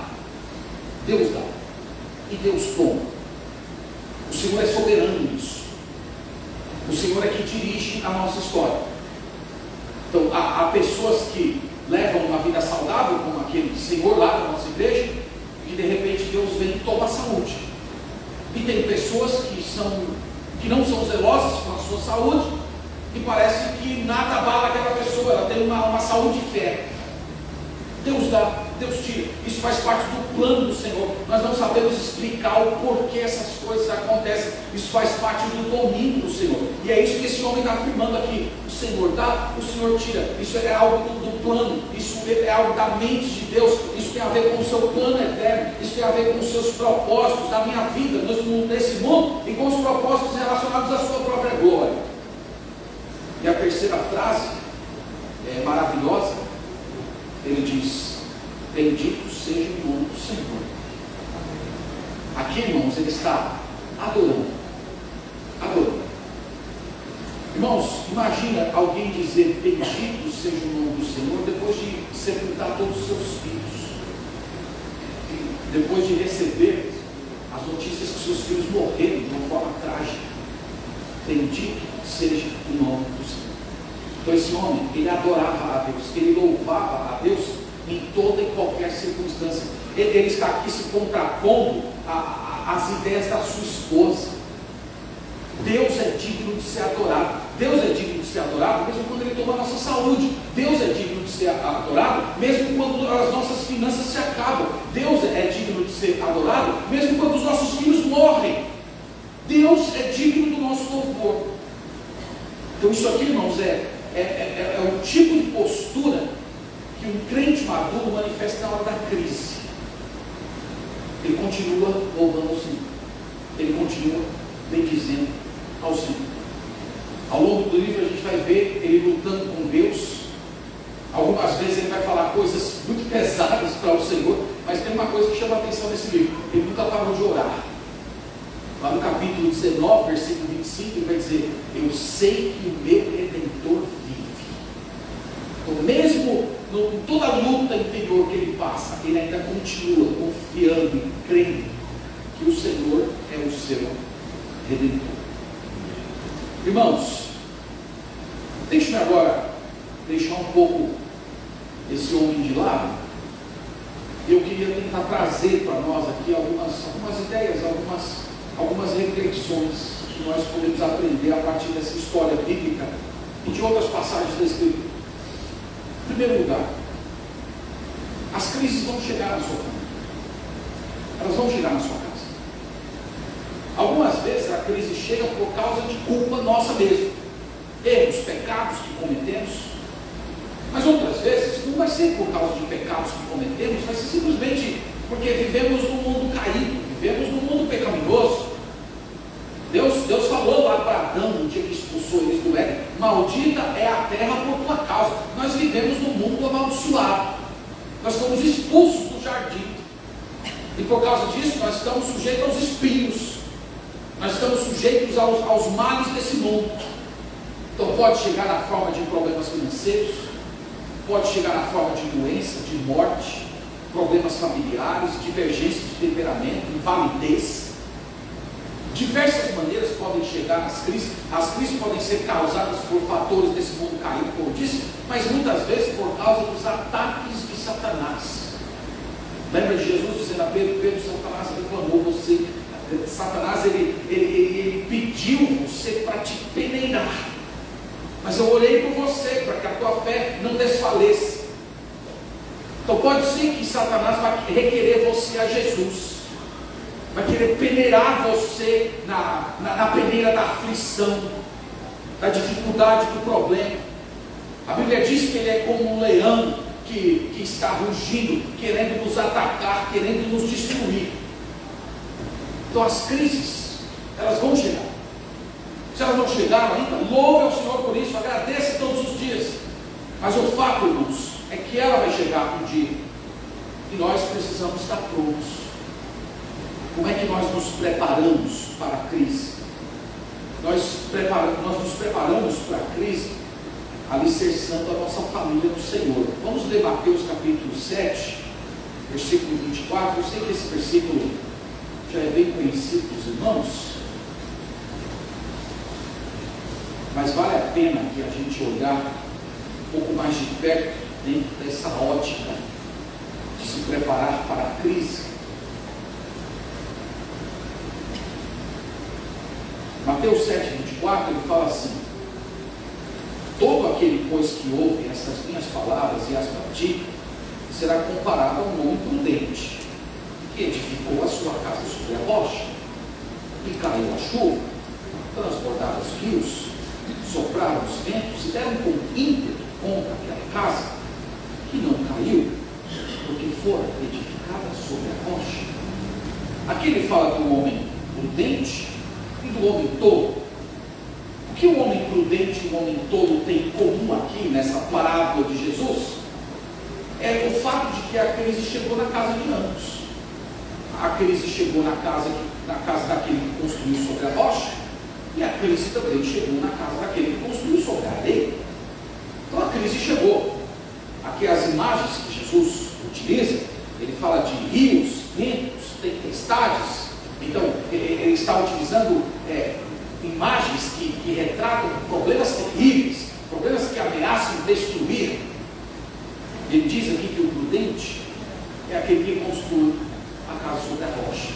e Deus toma. O Senhor é soberano nisso. O Senhor é que dirige a nossa história. Então há pessoas que levam uma vida saudável, como aquele Senhor lá da nossa igreja, e de repente Deus vem e toma a saúde. E tem pessoas que não são zelosas com a sua saúde, e parece que nada abala aquela pessoa, ela tem uma saúde fértil. Deus dá, Deus tira. Isso faz parte do plano do Senhor. Nós não sabemos explicar o porquê essas coisas acontecem. Isso faz parte do domínio do Senhor. E é isso que esse homem está afirmando aqui. O Senhor dá, o Senhor tira. Isso é algo do plano. Isso é algo da mente de Deus. Isso tem a ver com o seu plano eterno. Isso tem a ver com os seus propósitos da minha vida, nesse mundo, e com os propósitos relacionados à sua própria glória. E a terceira frase é maravilhosa. Ele diz: bendito seja o nome do Senhor. Aqui, irmãos, ele está adorando. Irmãos, imagina alguém dizer bendito seja o nome do Senhor depois de sepultar todos os seus filhos, depois de receber as notícias que seus filhos morreram de uma forma trágica. Bendito seja o nome do Senhor. Então esse homem, ele adorava a Deus, ele louvava a Deus em toda e qualquer circunstância. Ele está aqui se contrapondo às ideias da sua esposa. Deus é digno de ser adorado. Deus é digno de ser adorado mesmo quando Ele toma a nossa saúde. Deus é digno de ser adorado mesmo quando as nossas finanças se acabam. Deus é digno de ser adorado mesmo quando os nossos filhos morrem. Deus é digno do nosso louvor. Então isso aqui, irmãos, é o tipo de postura que um crente maduro manifesta na hora da crise. Ele continua louvando ao Senhor. Ele continua bendizendo ao Senhor. Ao longo do livro a gente vai ver ele lutando com Deus. Algumas vezes ele vai falar coisas muito pesadas para o Senhor, mas tem uma coisa que chama a atenção nesse livro: ele nunca parou de orar. Lá no capítulo 19, versículo 25, ele vai dizer: eu sei que o meu Redentor vive. Então, mesmo em toda a luta interior que ele passa, ele ainda continua confiando e crendo que o Senhor é o seu Redentor. Irmãos, deixe-me agora deixar um pouco esse homem de lado. Eu queria tentar trazer para nós aqui algumas ideias, algumas reflexões que nós podemos aprender a partir dessa história bíblica e de outras passagens da Escritura. Em primeiro lugar, as crises vão chegar na sua família. Elas vão chegar na sua casa. Algumas vezes a crise chega por causa de culpa nossa mesmo, erros, pecados que cometemos. Mas outras vezes não vai ser por causa de pecados que cometemos, vai ser simplesmente porque vivemos num mundo caído, vivemos num mundo pecaminoso. Deus falou lá para Adão no dia que expulsou eles do Éden: maldita é a terra por tua causa. Nós vivemos num mundo amaldiçoado, nós fomos expulsos do jardim, e por causa disso nós estamos sujeitos aos espinhos, nós estamos sujeitos aos males desse mundo. Então pode chegar na forma de problemas financeiros, pode chegar na forma de doença, de morte, problemas familiares, divergência de temperamento, invalidez. Diversas maneiras podem chegar as crises. As crises podem ser causadas por fatores desse mundo caído, como eu disse, mas muitas vezes por causa dos ataques de Satanás. Lembra de Jesus dizendo a Pedro: Satanás reclamou você. Satanás ele pediu você para te peneirar, mas eu orei por você para que a tua fé não desfaleça. Então pode ser que Satanás vai requerer você a Jesus, vai querer peneirar você na peneira da aflição, da dificuldade, do problema. A Bíblia diz que ele é como um leão que está rugindo, querendo nos atacar, querendo nos destruir. Então as crises, elas vão chegar. Se elas não chegaram ainda, louve ao Senhor por isso, agradeça todos os dias. Mas o fato, irmãos, é que ela vai chegar um dia, e nós precisamos estar prontos. Como é que nós nos preparamos para a crise? Nós nos preparamos para a crise alicerçando a nossa família no Senhor. Vamos ler Mateus capítulo 7, versículo 24. Eu sei que esse versículo já é bem conhecido dos irmãos, mas vale a pena que a gente olhar um pouco mais de perto dentro dessa ótica de se preparar para a crise. Mateus 7, 24, ele fala assim: todo aquele, pois, que ouve estas minhas palavras e as pratica, será comparado a um homem prudente, que edificou a sua casa sobre a rocha, e caiu a chuva, transbordaram os rios, sopraram os ventos e deram com ímpeto contra aquela casa, que não caiu, porque fora edificada sobre a rocha. Aqui ele fala do homem prudente e do homem tolo. O que o homem prudente e o homem tolo têm em comum aqui nessa parábola de Jesus é o fato de que a crise chegou na casa de ambos. A crise chegou na casa daquele que construiu sobre a rocha, e a crise também chegou na casa daquele que construiu sobre a areia. Então a crise chegou. Aqui as imagens que Jesus utiliza, ele fala de rios, ventos, tempestades. Então ele está utilizando imagens que retratam problemas terríveis, problemas que ameaçam destruir. Ele diz aqui que o prudente é aquele que construi a casa sobre a rocha.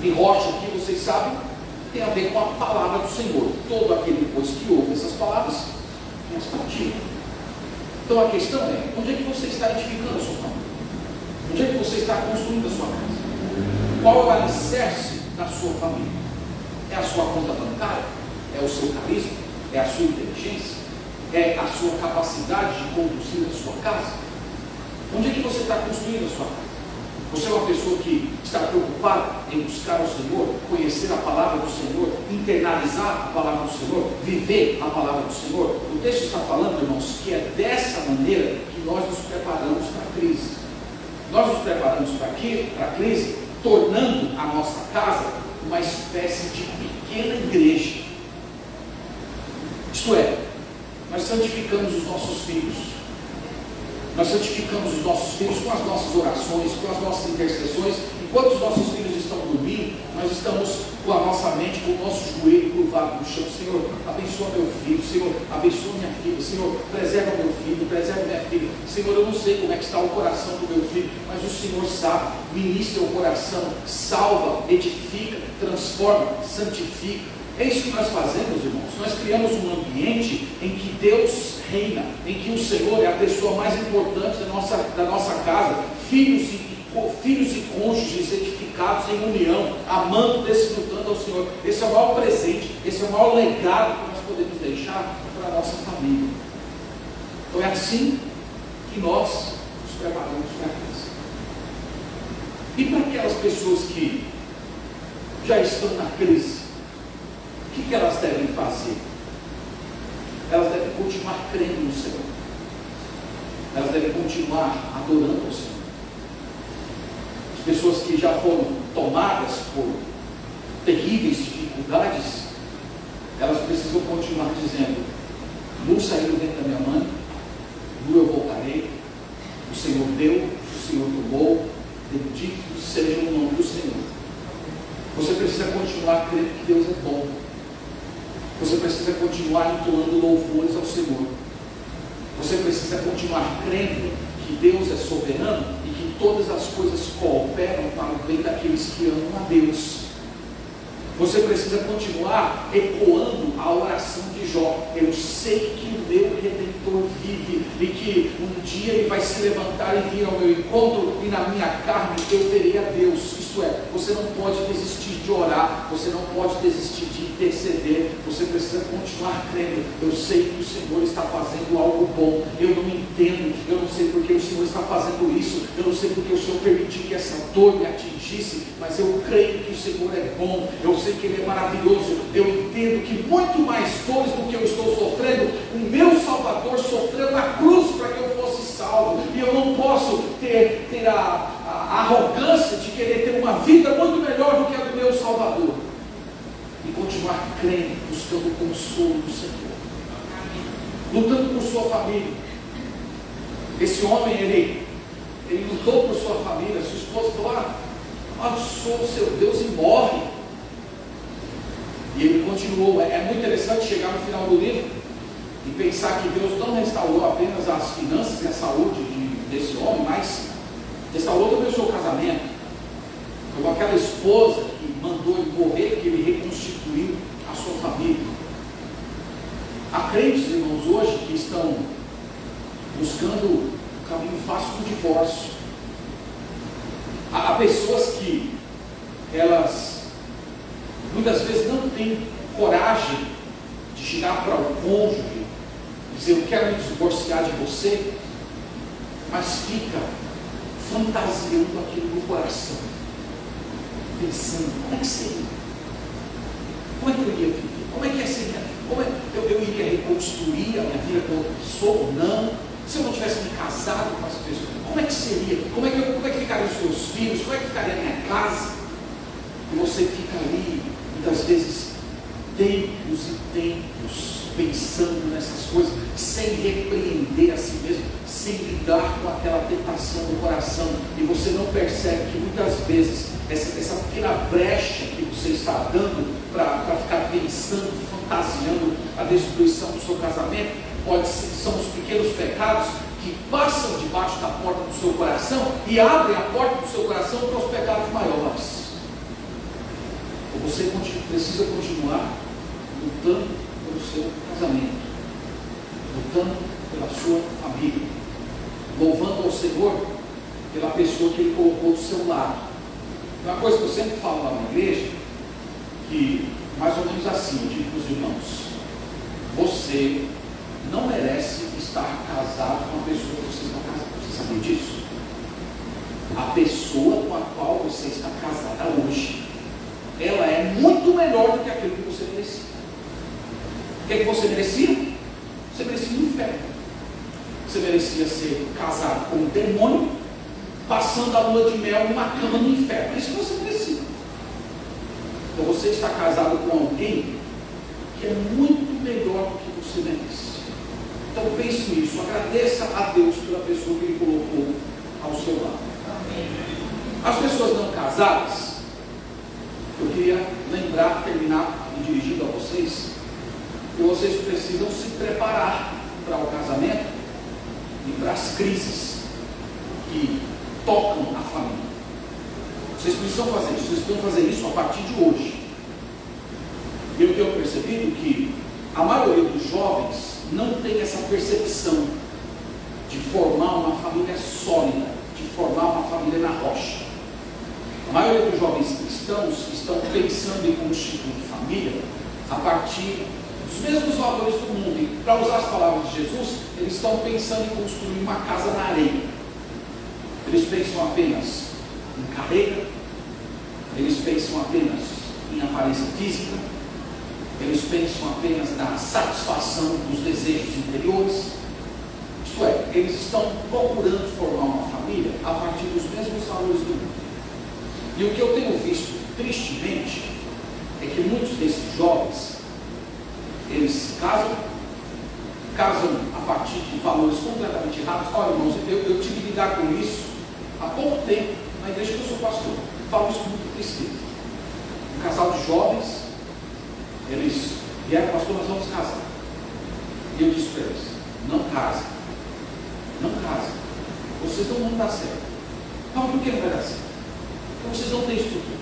E rocha, aqui vocês sabem, tem a ver com a palavra do Senhor. Todo aquele, pois, que ouve essas palavras e as pratica. Então a questão é: onde é que você está edificando a sua família? Onde é que você está construindo a sua casa? Qual é o alicerce da sua família? É a sua conta bancária? É o seu carisma? É a sua inteligência? É a sua capacidade de conduzir a sua casa? Onde é que você está construindo a sua casa? Você é uma pessoa que está preocupada em buscar o Senhor, conhecer a palavra do Senhor, internalizar a palavra do Senhor, viver a palavra do Senhor? O texto está falando, irmãos, que é dessa maneira que nós nos preparamos para a crise. Nós nos preparamos para a crise, tornando a nossa casa uma espécie de pequena igreja. Isto é, nós santificamos os nossos filhos. Nós santificamos os nossos filhos com as nossas orações, com as nossas intercessões. Enquanto os nossos filhos estão dormindo, nós estamos com a nossa mente, com o nosso joelho curvado no chão. Senhor, abençoa meu filho. Senhor, abençoa minha filha. Senhor, preserva meu filho, preserva minha filha. Senhor, eu não sei como é que está o coração do meu filho, mas o Senhor sabe. Ministra o coração, salva, edifica, transforma, santifica. É isso que nós fazemos, irmãos. Nós criamos um ambiente em que Deus reina, em que o Senhor é a pessoa mais importante da nossa casa. Filhos e cônjuges edificados em união, amando, desfrutando ao Senhor. Esse é o maior presente, esse é o maior legado que nós podemos deixar para a nossa família. Então é assim que nós nos preparamos para isso. E para aquelas pessoas que já estão na crise, o que elas devem fazer? Elas devem continuar crendo no Senhor. Elas devem continuar adorando ao Senhor. As pessoas que já foram tomadas por terríveis dificuldades, elas precisam continuar dizendo: nu saí do ventre da minha mãe, nu eu voltarei, o Senhor deu, o Senhor tomou, bendito seja o nome do Senhor. Você precisa continuar crendo que Deus é bom. Você precisa continuar entoando louvores ao Senhor. Você precisa continuar crendo que Deus é soberano e que todas as coisas cooperam para o bem daqueles que amam a Deus. Você precisa continuar ecoando a oração de Jó: eu sei que o meu Redentor vive e que um dia ele vai se levantar e vir ao meu encontro, e na minha carne eu verei a Deus. Isto é, você não pode desistir de orar, você não pode desistir de interceder, você precisa continuar crendo. Eu sei que o Senhor está fazendo algo bom, eu não entendo, eu não sei porque o Senhor está fazendo isso, eu não sei porque o Senhor permitiu que essa dor me atingisse, mas eu creio que o Senhor é bom, eu sei que Ele é maravilhoso, eu entendo que muito mais dores do que eu estou sofrendo, o meu Salvador sofreu na cruz para que eu fosse salvo, e eu não posso ter a arrogância de querer ter uma vida muito melhor do que a do meu Salvador, e continuar crendo, buscando o consolo do Senhor, lutando por sua família. Esse homem, ele lutou por sua família. Sua esposa falou: abençoa o seu Deus e morre. E ele continuou. É muito interessante chegar no final do livro e pensar que Deus não restaurou apenas as finanças e a saúde desse homem, mas restaurou também o seu casamento. Como aquela esposa que mandou ele morrer, que ele reconstituiu a sua família. Há crentes, irmãos, hoje que estão buscando o caminho fácil do divórcio. Há pessoas que elas muitas vezes não têm coragem de chegar para o cônjuge e dizer: eu quero me divorciar de você, mas fica fantasiando aquilo no coração, pensando: como é que seria? Como é que eu iria viver? Como é que ia ser? Como eu iria reconstruir a minha vida com outra pessoa ou não? Se eu não tivesse me casado com essa pessoa, como é que seria? Como é que ficariam os meus filhos? Como é que ficaria a minha casa? E você fica ali, muitas vezes, tempos e tempos, pensando nessas coisas, sem repreender a si mesmo, sem lidar com aquela tentação do coração, e você não percebe que muitas vezes essa pequena brecha que você está dando para ficar pensando, fantasiando a destruição do seu casamento, são os pequenos pecados que passam debaixo da porta do seu coração e abrem a porta do seu coração para os pecados maiores. Você precisa continuar lutando pelo seu casamento, lutando pela sua família, louvando ao Senhor pela pessoa que Ele colocou do seu lado. Uma coisa que eu sempre falo lá na igreja, que mais ou menos assim, eu digo para os irmãos: você não merece estar casado com a pessoa que você está casado. Você sabe disso? A pessoa com a qual você está casada hoje, ela é muito melhor do que aquilo que você merecia. O que é que você merecia? Você merecia um inferno. Você merecia ser casado com um demônio, passando a lua de mel numa cama no inferno. É isso que você merecia. Então você está casado com alguém que é muito melhor do que você merece. Então pense nisso, agradeça a Deus pela pessoa que Ele colocou ao seu lado. As pessoas não casadas, eu queria lembrar, terminar e dirigindo a vocês, que vocês precisam se preparar para o casamento e para as crises que tocam a família. Vocês precisam fazer isso a partir de hoje. Eu tenho percebido que a maioria dos jovens não tem essa percepção de formar uma família sólida, de formar uma família na rocha. A maioria dos jovens cristãos estão pensando em constituir família a partir dos mesmos valores do mundo. E, para usar as palavras de Jesus, eles estão pensando em construir uma casa na areia. Eles pensam apenas em carreira, eles pensam apenas em aparência física, eles pensam apenas na satisfação dos desejos interiores. Isto é, eles estão procurando formar uma família a partir dos mesmos valores do mundo. E o que eu tenho visto, tristemente, é que muitos desses jovens, eles casam a partir de valores completamente errados. Olha, irmãos, eu tive que lidar com isso há pouco tempo, na igreja que eu sou pastor. Falo isso com muita tristeza. Um casal de jovens, eles vieram, pastor, nós vamos casar. E eu disse para eles, não casem. Não casem. Vocês não vão dar certo. Não, por que não vai dar certo? Porque vocês não têm estrutura.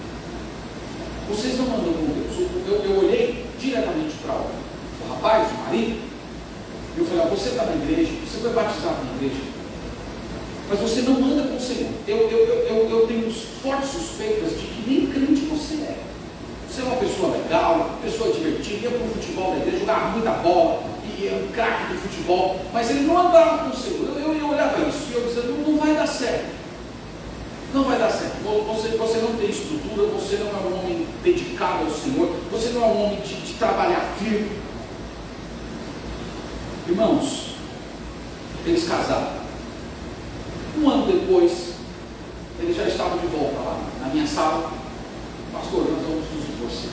Vocês não andam com Deus. Eu olhei diretamente para o rapaz, o marido, e eu falei, você está na igreja, você foi batizado na igreja, mas você não anda com o Senhor. Eu tenho fortes suspeitas de que nem crente você é. Você é uma pessoa legal, uma pessoa divertida, ia para o futebol da igreja, jogava muita bola, e é um craque do futebol, mas ele não andava com o Senhor. Eu olhava isso e eu dizia, não vai dar certo. Não vai dar certo. Você não tem estrutura, você não é um homem dedicado ao Senhor, você não é um homem de trabalhar firme. Irmãos, eles casaram. Um ano depois, eles já estavam de volta lá na minha sala. Pastor, nós vamos nos divorciar.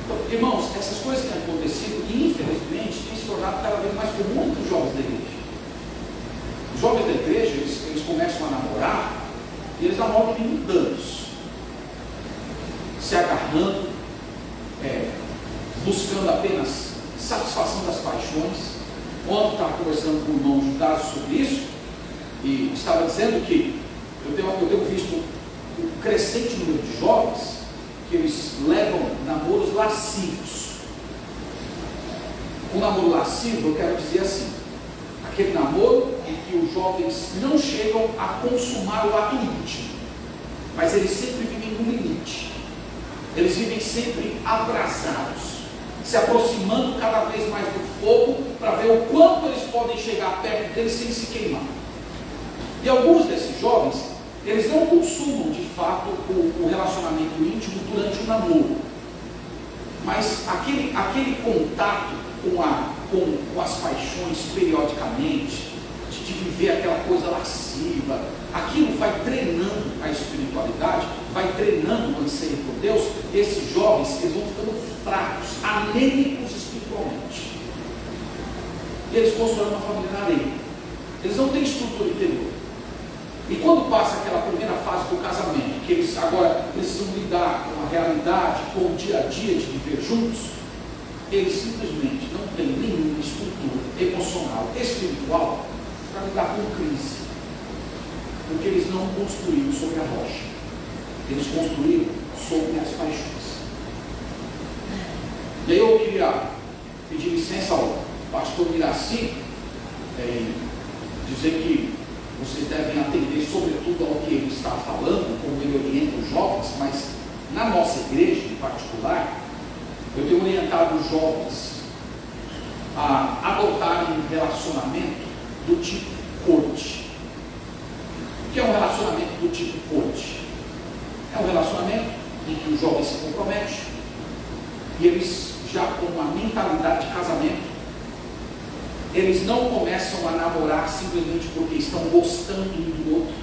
Então, irmãos, essas coisas têm acontecido e infelizmente têm se tornado cada vez mais comum entre os jovens da igreja. Os jovens da igreja, eles começam a namorar e eles namoram em danos, se agarrando, buscando apenas satisfação das paixões. Ontem estava conversando com o irmão Judá sobre isso e estava dizendo que eu tenho visto um crescente número de jovens que eles levam namoros lascivos. O namoro lascivo, eu quero dizer assim, aquele namoro em que os jovens não chegam a consumar o ato íntimo, mas eles sempre vivem no limite, eles vivem sempre abrasados, se aproximando cada vez mais do fogo, para ver o quanto eles podem chegar perto dele sem se queimar. E alguns desses jovens, eles não consumam de fato o relacionamento íntimo durante o namoro, mas aquele contato com as paixões periodicamente, de viver aquela coisa lasciva, aquilo vai treinando a espiritualidade, vai treinando o anseio por Deus. Esses jovens, eles vão ficando fracos, anêmicos espiritualmente, e eles constroem uma família na areia. Eles não têm estrutura interior. E quando passa aquela primeira fase do casamento, que eles agora precisam lidar com a realidade, com o dia a dia de viver juntos, eles simplesmente não têm nenhuma estrutura emocional, espiritual, para lidar com crise, porque eles não construíram sobre a rocha, eles construíram sobre as paixões. E aí eu queria pedir licença ao pastor Miraci, dizer que vocês devem atender sobretudo ao que ele está falando, como ele orienta os jovens, mas na nossa igreja em particular, eu tenho orientado os jovens a adotarem um relacionamento do tipo corte. O que é um relacionamento do tipo corte? É um relacionamento em que o jovem se compromete e eles já com uma mentalidade de casamento. Eles não começam a namorar simplesmente porque estão gostando um do outro.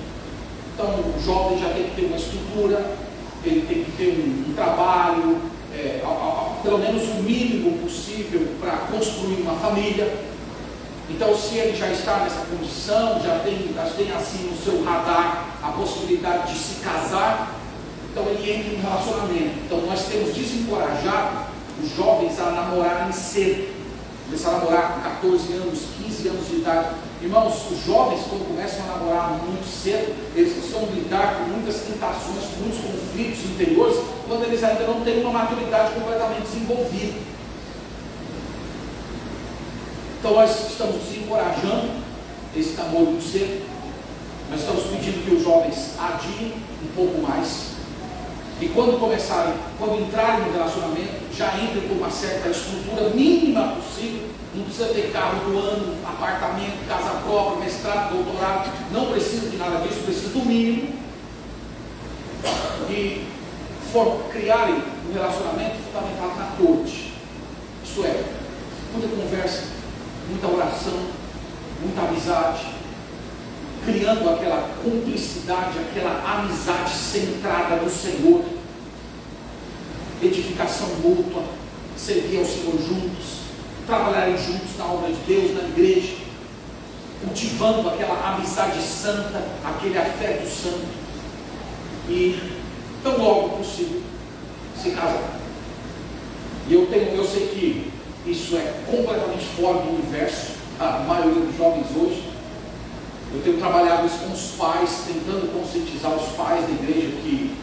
Então o jovem já tem que ter uma estrutura, ele tem que ter um trabalho, pelo menos o mínimo possível para construir uma família. Então, se ele já está nessa condição, já tem assim no seu radar a possibilidade de se casar, então ele entra em relacionamento. Então nós temos desencorajado os jovens a namorarem cedo. começaram a namorar com 14 anos, 15 anos de idade. Irmãos, os jovens, quando começam a namorar muito cedo, eles precisam lidar com muitas tentações, com muitos conflitos interiores, quando eles ainda não têm uma maturidade completamente desenvolvida. Então nós estamos desencorajando esse namoro muito cedo. Nós estamos pedindo que os jovens adiem um pouco mais. E quando entrarem no relacionamento, já entrem com uma certa estrutura mínima possível. Não precisa ter carro do ano, apartamento, casa própria, mestrado, doutorado. Não precisa de nada disso, precisa do mínimo. E criarem um relacionamento fundamentado na corte. Isto é, muita conversa, muita oração, muita amizade, criando aquela cumplicidade, aquela amizade centrada no Senhor, edificação mútua, servir ao Senhor juntos, trabalharem juntos na obra de Deus, na igreja, cultivando aquela amizade santa, aquele afeto santo, e tão logo possível se casar. E eu sei que isso é completamente fora do universo da maioria dos jovens hoje. Eu tenho trabalhado isso com os pais, tentando conscientizar os pais da igreja que,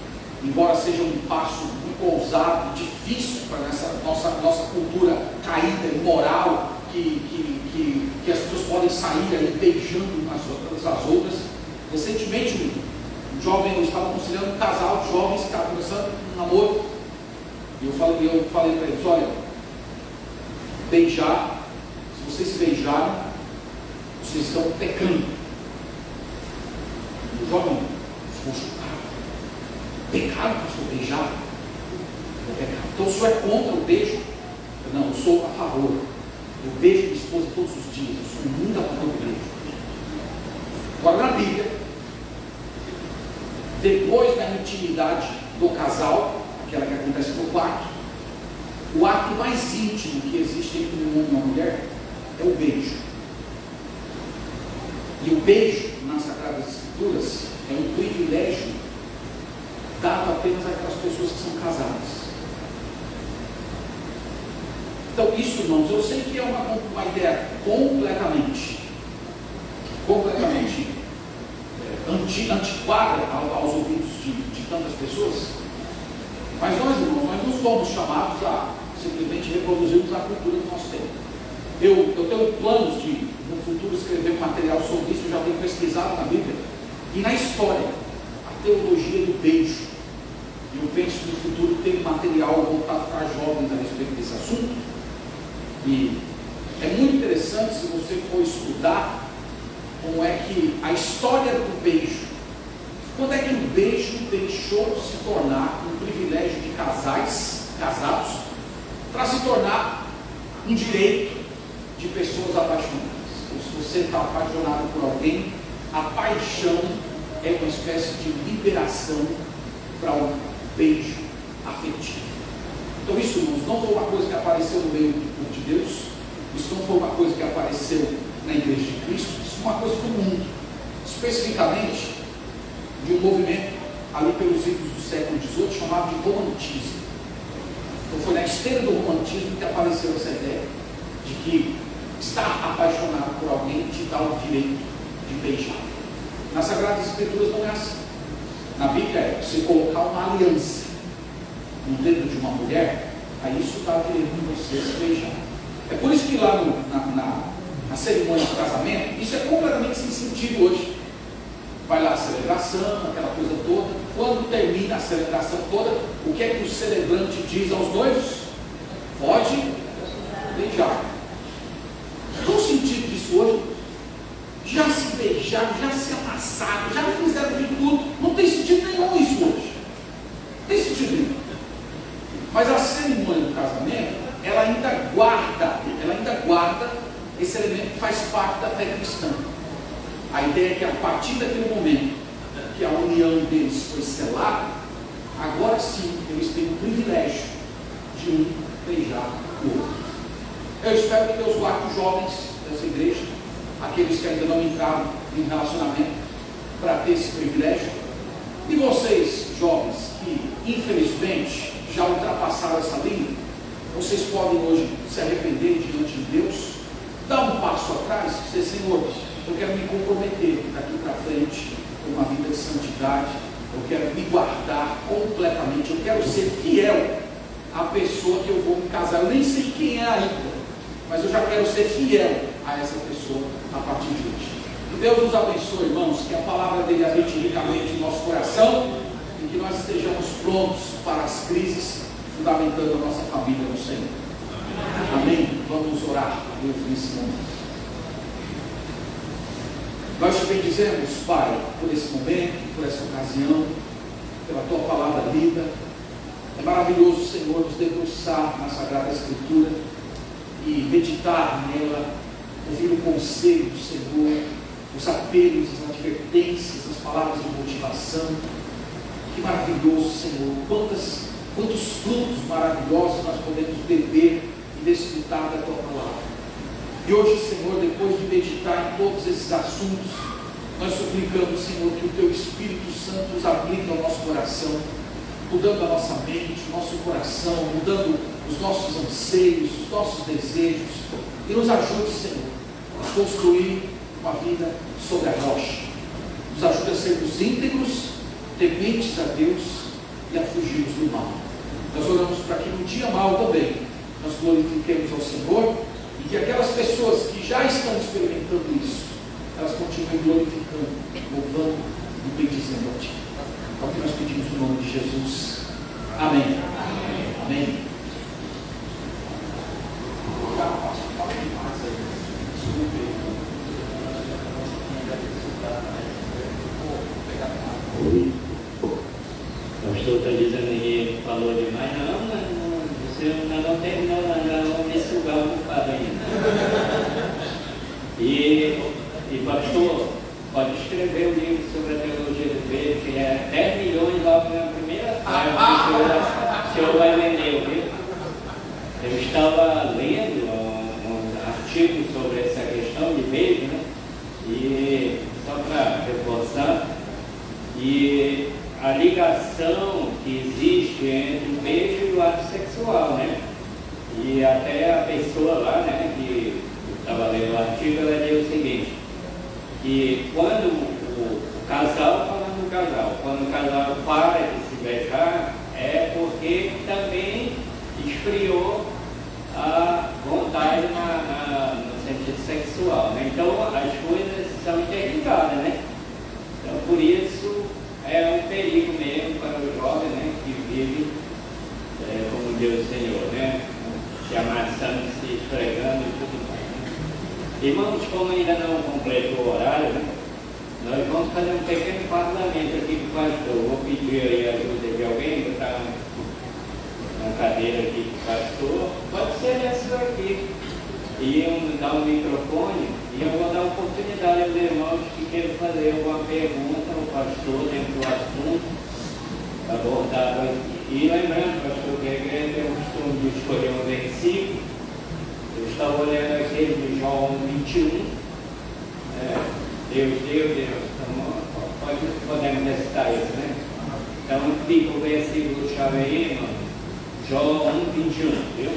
embora seja um passo muito ousado e difícil para essa nossa cultura caída, imoral, que as pessoas podem sair aí beijando umas às outras. Recentemente, um jovem, eu estava aconselhando um casal de jovens que estavam começando um namoro, e eu falei para eles: olha, beijar, se vocês se beijarem, vocês estão pecando. O jovem ficou chocado. Pecado, pastor, beijar? É pecado. Então o senhor é contra o beijo? Não, eu sou a favor. Eu beijo minha esposa todos os dias. Eu sou muito a favor do beijo. Agora, na Bíblia, depois da intimidade do casal, aquela que acontece no quarto, o ato mais íntimo que existe entre um homem e uma mulher é o beijo. E o beijo, nas Sagradas Escrituras, é um privilégio dado apenas àquelas pessoas que são casadas. Então, isso, irmãos, eu sei que é uma ideia completamente antiquada aos ouvidos de tantas pessoas, mas nós, irmãos, nós não somos chamados a simplesmente reproduzirmos a cultura do nosso tempo. Eu tenho planos de, no futuro, escrever um material sobre isso. Eu já tenho pesquisado na Bíblia e na história a teologia do beijo. E eu penso no futuro ter material voltado para jovens a respeito desse assunto. E é muito interessante, se você for estudar, como é que a história do beijo, quando é que o beijo deixou de se tornar um privilégio de casados, para se tornar um direito de pessoas apaixonadas. Então, se você está apaixonado por alguém, a paixão é uma espécie de liberação para um beijo afetivo. Então isso, irmãos, não foi uma coisa que apareceu no meio do povo de Deus, isso não foi uma coisa que apareceu na igreja de Cristo, isso é uma coisa do mundo, especificamente de um movimento ali pelos idos do século XVIII chamado de romantismo. Então foi na esteira do romantismo que apareceu essa ideia de que estar apaixonado por alguém te dá o direito de beijar. Nas Sagradas Escrituras não é assim. Na Bíblia é você colocar uma aliança no dedo de uma mulher, aí isso dá o direito de você se beijar. É por isso que lá na cerimônia do casamento, isso é completamente sem sentido hoje. Vai lá a celebração, aquela coisa toda. Quando termina a celebração toda, o que é que o celebrante diz aos noivos? Pode beijar. Qual o sentido disso hoje? Já se beijaram, já se amassaram, já fizeram de tudo. Não tem sentido nenhum isso hoje. Não tem sentido nenhum. Mas a cerimônia do casamento, ela ainda guarda esse elemento que faz parte da fé cristã. A ideia é que a partir daquele momento que a união deles foi selada, agora sim eles têm o privilégio de um beijar o outro. Eu espero que Deus guarde os jovens dessa igreja, aqueles que ainda não entraram em relacionamento, para ter esse privilégio. E vocês, jovens, que infelizmente já ultrapassaram essa linha, Vocês podem hoje se arrepender diante de Deus, dar um passo atrás e dizer: Senhor, eu quero me comprometer daqui para frente com uma vida de santidade, eu quero me guardar completamente, eu quero ser fiel à pessoa que eu vou me casar. Eu nem sei quem é ainda, mas eu já quero ser fiel a essa pessoa a partir de hoje. Que Deus nos abençoe, irmãos, que a palavra dele habite ricamente em nosso coração e que nós estejamos prontos para as crises, fundamentando a nossa família no Senhor. Amém? Vamos orar a Deus nesse momento. Nós te bendizemos, Pai, por esse momento, por essa ocasião, pela tua palavra lida. É maravilhoso, Senhor, nos debruçar na Sagrada Escritura e meditar nela, ouvir o conselho do Senhor, os apelos, as advertências, as palavras de motivação. Que maravilhoso, Senhor, quantos frutos maravilhosos nós podemos beber e desfrutar da tua palavra. E hoje, Senhor, depois de meditar em todos esses assuntos, nós suplicamos, Senhor, que o teu Espírito Santo nos aplique ao nosso coração, mudando a nossa mente, o nosso coração, mudando os nossos anseios, os nossos desejos, e nos ajude, Senhor, a construir uma vida sobre a rocha. Nos ajude a sermos íntegros, tementes a Deus e a fugirmos do mal. Nós oramos para que no dia mal também nós glorifiquemos ao Senhor e que aquelas pessoas que já estão experimentando isso, elas continuem glorificando, louvando e bendizendo a Ti. É o que nós pedimos no nome de Jesus. Amém. Amém. Amém. Fala demais aí. Desculpe. O pastor está dizendo que falou demais. Não, você não terminou, não me sugar o culpado ainda. E pastor, pode escrever um livro sobre a teologia do peso, que é 10 milhões logo na primeira página, o senhor vai vender, viu? Eu estava lendo um artigo sobre essa questão de beijo, né? E só para reforçar, e a ligação que existe entre o beijo e o ato sexual, né? E até a pessoa lá, né, que estava lendo o artigo, ela disse o seguinte, que quando o casal, falando do casal, quando o casal para de se beijar, é porque também esfriou a vontade no sentido sexual, né? Então as coisas são interligadas, né? Então por isso é um perigo mesmo para o jovem, né, que vive como Deus Senhor, né? Se amassando, se esfregando e tudo mais. Irmãos, como ainda não completou o horário, né, nós vamos fazer um pequeno parlamento aqui com o pastor. Vou pedir aí a ajuda de alguém que está na cadeira aqui com o pastor. Pode ser essa aqui. E eu dar um microfone e eu vou dar oportunidade aos irmãos que queiram fazer alguma pergunta ao pastor dentro do assunto abordado aqui. E lembrando, pastor, que a igreja tem o costume de escolher um versículo. Eu estava olhando aquele de João 21. Deus. Então, podemos recitar isso, né? Então fica o versículo chave aí, irmão. João 1:21, viu?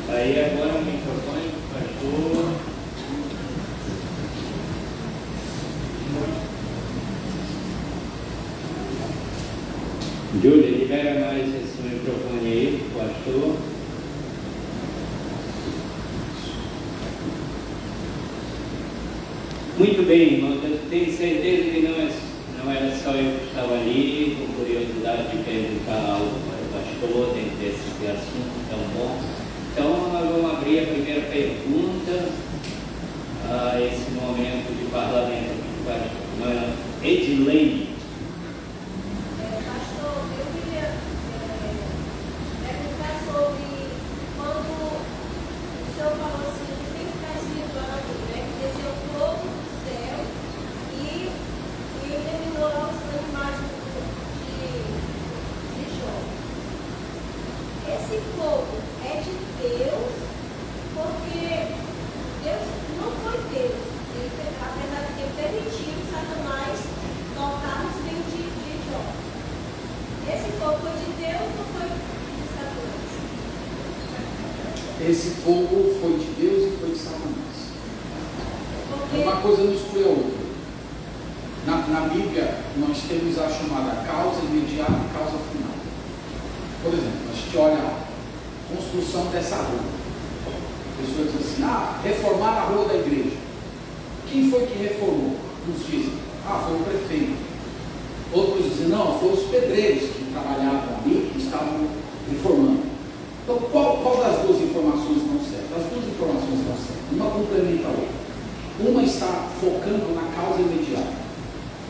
Aí agora o microfone, pastor. Júlia, libera mais esse microfone aí, pastor. Muito bem, irmãos, eu tenho certeza que não era só eu que estava ali, com curiosidade de perguntar algo para o pastor dentro desse assunto tão bom. Então, nós vamos abrir a primeira pergunta a esse momento de parlamento aqui do pastor. Edileide. Pastor, eu queria perguntar sobre quando o senhor falou assim, que tem que ficar espirituando, né? Que desceu fogo do céu e eliminou a imagem de Jó. Esse fogo é de Deus, porque Deus não foi Deus. Ele, apesar de ter permitido Satanás tocar esse fogo foi de Deus e foi de Satanás. Uma coisa não exclui a outra. Na Bíblia, nós temos a chamada causa imediata e causa final. Por exemplo, a gente olha a construção dessa rua. A pessoa diz assim, reformar a rua da igreja. Quem foi que reformou? Uns dizem, foi o prefeito. Outros dizem, não, foram os pedreiros que trabalhavam ali, que estavam reformando. Então, qual das duas informações estão certas? As duas informações estão certas. Uma complementa a outra. Uma está focando na causa imediata.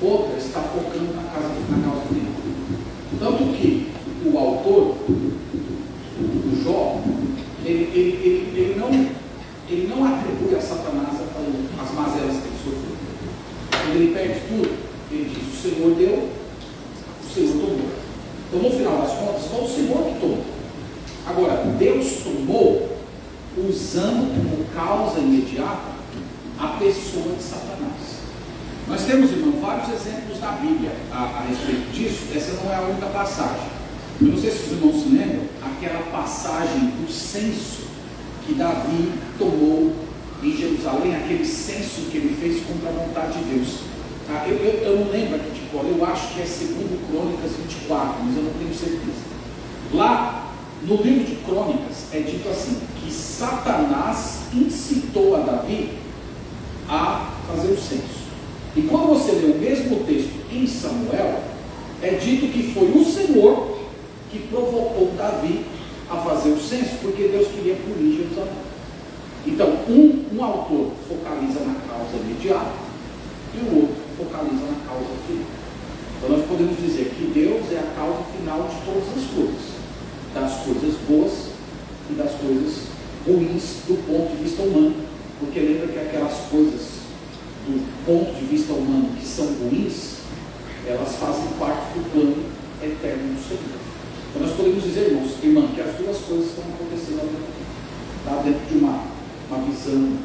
Outra está focando na causa final. Tanto que o autor, o Jó, ele não atribui a Satanás as mazelas que ele sofreu. Quando ele perde tudo, ele diz, o Senhor deu, o Senhor tomou. Então, no final das contas, foi o Senhor que tomou. Agora, Deus tomou usando como causa imediata a pessoa de Satanás. Nós temos, irmão, vários exemplos na Bíblia a respeito disso. Essa não é a única passagem. Eu não sei se os irmãos se lembram, aquela passagem do censo que Davi tomou em Jerusalém, aquele censo que ele fez contra a vontade de Deus. Eu não lembro aqui de cor, eu acho que é 2 Crônicas 24, mas eu não tenho certeza. Lá, no livro de Crônicas, é dito assim, que Satanás incitou a Davi a fazer o censo. E quando você lê o mesmo texto em Samuel, é dito que foi o Senhor que provocou Davi a fazer o censo, porque Deus queria punir Jerusalém. Então, um autor focaliza na causa imediata e o outro focaliza na causa final. Então, nós podemos dizer que Deus é a causa final de todas as coisas, das coisas boas e das coisas ruins do ponto de vista humano, porque lembra que aquelas coisas do ponto de vista humano que são ruins, elas fazem parte do plano eterno do Senhor. Então nós podemos dizer, irmãos, irmã, que as duas coisas estão acontecendo dentro de uma visão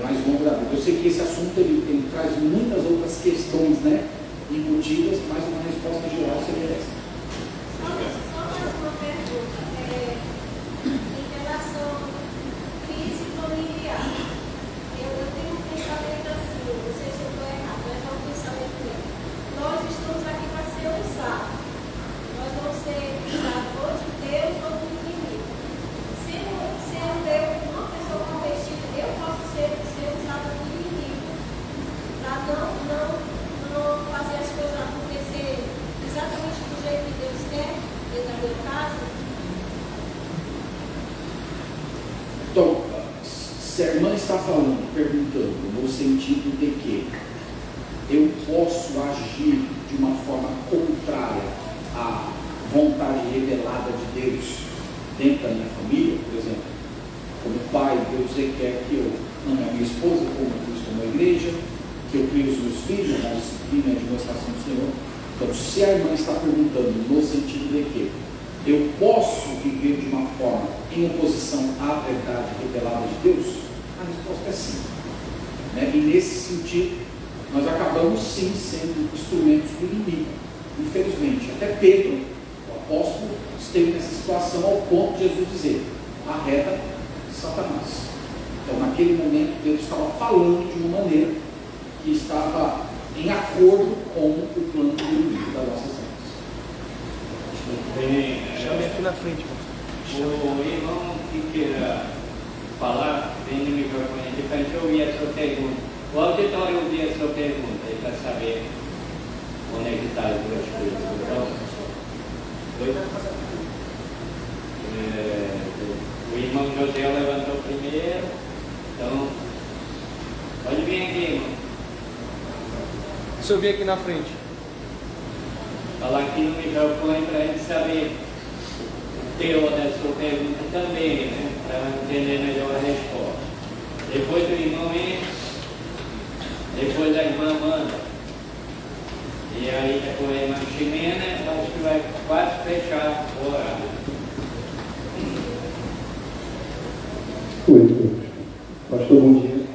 mais longa da Bíblia. Eu sei que esse assunto ele traz muitas outras questões, né, embutidas, mas uma resposta geral seria essa. Só mais uma pergunta. Em relação à crise familiar, eu tenho um pensamento assim, não sei se eu estou errado, mas é um pensamento meu. Nós estamos aqui para ser usados. Nós vamos ser usados ou de Deus ou do inimigo. Sendo eu uma pessoa convertida, eu posso ser usada do inimigo para não fazer as coisas acontecerem exatamente do jeito que Deus quer dentro da minha casa. Então, se a irmã está falando, perguntando, no sentido de que eu posso agir de uma forma contrária à vontade revelada de Deus dentro da minha família, por exemplo, como pai, Deus requer que eu ame a minha esposa como Cristo amou a igreja, que eu crie os meus filhos na disciplina e demonstração do Senhor. Então, se a irmã está perguntando no sentido de que eu posso viver de uma forma em oposição à verdade revelada de Deus, a resposta é sim. Né? E nesse sentido, nós acabamos sim sendo instrumentos do inimigo, infelizmente. Até Pedro, o apóstolo, esteve nessa situação ao ponto de Jesus dizer: arreda Satanás. Então, naquele momento, Deus estava falando de uma maneira que estava em acordo com o plano do inimigo das nossas vidas. Chame aqui na frente, O irmão que queira falar, vem no microfone aqui para a gente ouvir a sua pergunta. O auditório ouvir a sua pergunta, aí para saber onde é que está as duas coisas. Então, o irmão José levantou primeiro, então pode vir aqui, irmão. Deixa eu vir aqui na frente. Falar aqui no microfone para a gente saber o teor da sua pergunta também, né? Para entender melhor a resposta. Depois do irmão entra, depois da irmã Amanda, e aí depois a irmã Ximena, acho que vai quase fechar o horário. Oi, pastor, bom dia.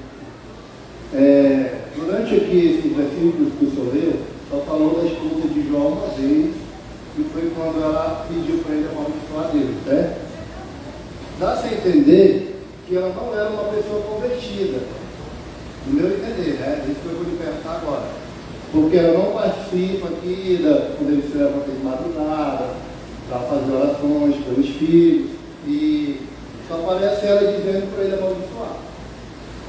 Durante aqui esses versículos que o senhor leu, só falou da esposa de Jó uma vez, e foi quando ela pediu para ele a maldição a Deus, certo? dá-se a entender que ela não era uma pessoa convertida, no meu entender, né? Isso que eu vou lhe perguntar agora. Porque ela não participa aqui quando ele se levanta de madrugada para fazer orações pelos filhos, e só aparece ela dizendo para ele amaldiçoar.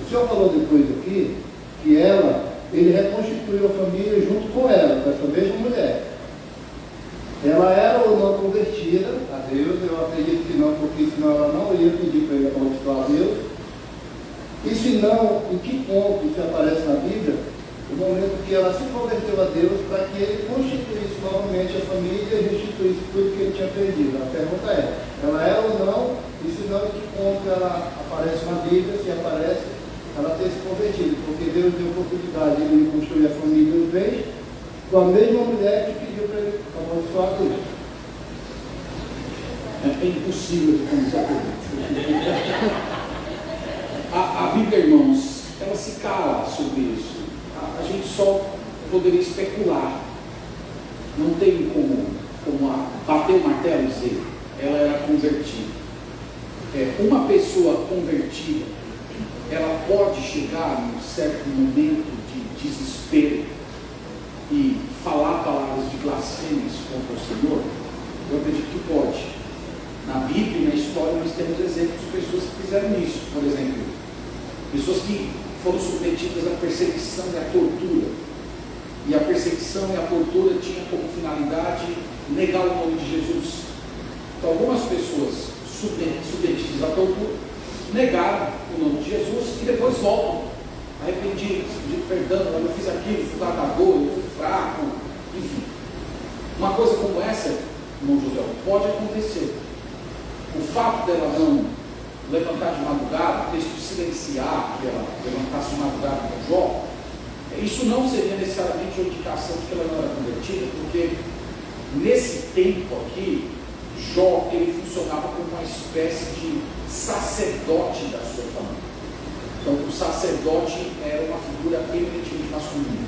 O senhor falou depois aqui que ele reconstituiu a família junto com ela, com essa mesma mulher. Ela era ou não convertida a Deus? Eu acredito que não, porque senão ela não ia pedir para ele amaldiçoar a Deus. E se não, em que ponto isso aparece na Bíblia? O momento que ela se converteu a Deus para que ele constituísse novamente a família e restituísse tudo que ele tinha perdido. A pergunta é, ela era ou não? E se não, em que ponto ela aparece na Bíblia? Se aparece, ela ter se convertido, porque Deus deu oportunidade de ele construir a família e os bens com a mesma mulher que pediu para ele amaldiçoar a Deus. É impossível de começar a a Bíblia, irmãos, ela se cala sobre isso. A gente só poderia especular. Não tem como bater o martelo e dizer ela era convertida. Uma pessoa convertida, ela pode chegar num certo momento de desespero e falar palavras de blasfêmias contra o Senhor? Eu acredito que pode. Na Bíblia e na história nós temos exemplos de pessoas que fizeram isso. Por exemplo, pessoas que foram submetidas à perseguição e à tortura. E a perseguição e a tortura tinham como finalidade negar o nome de Jesus. Então algumas pessoas submetidas à tortura negaram o nome de Jesus e depois voltam arrependidos, pedindo perdão, eu fiz aquilo, fui tratador, eu fui fraco, enfim. Uma coisa como essa, irmão José, pode acontecer. O fato dela não levantar de madrugada, o texto silenciar que ela levantasse de madrugada com Jó, isso não seria necessariamente uma indicação de que ela não era convertida, porque nesse tempo aqui, Jó ele funcionava como uma espécie de sacerdote da sua família. Então o sacerdote era uma figura eminentemente masculina.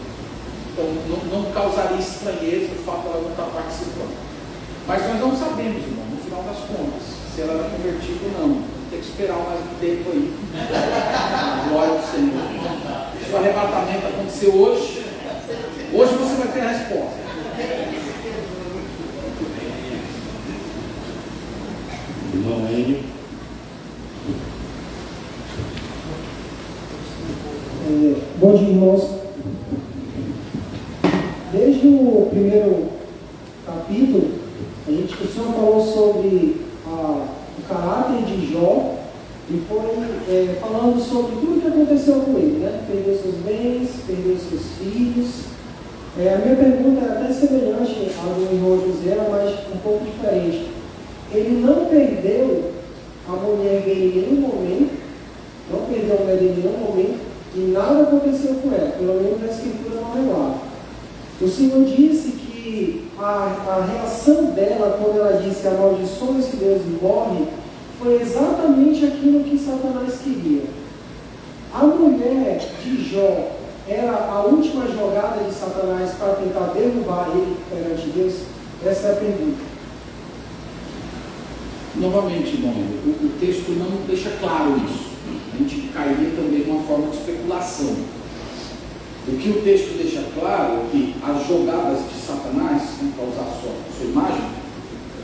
Então não causaria estranheza o fato de ela não estar participando. Mas nós não sabemos, irmão, no final das contas, se ela era convertida ou não. Tem que esperar mais um tempo aí. Glória ao Senhor. Se o arrebatamento acontecer hoje você vai ter a resposta. Irmão Enio. Bom dia, irmãos. Desde o primeiro capítulo, o senhor falou sobre o caráter de Jó e foi falando sobre tudo o que aconteceu com ele, né? Perdeu seus bens, perdeu seus filhos. A minha pergunta é até semelhante à do irmão José, mas um pouco diferente. Ele não perdeu a mulher dele em nenhum momento, não perdeu a mulher dele em nenhum momento, e nada aconteceu com ela, pelo menos a Escritura não relata. O Senhor disse que a reação dela, quando ela disse amaldiçoa esse Deus e morre, foi exatamente aquilo que Satanás queria. A mulher de Jó era a última jogada de Satanás para tentar derrubar ele perante Deus? Essa é a pergunta. Novamente, irmão, o texto não deixa claro isso. A gente cairia também numa forma de especulação. O que o texto deixa claro é que as jogadas de Satanás, para usar a sua imagem,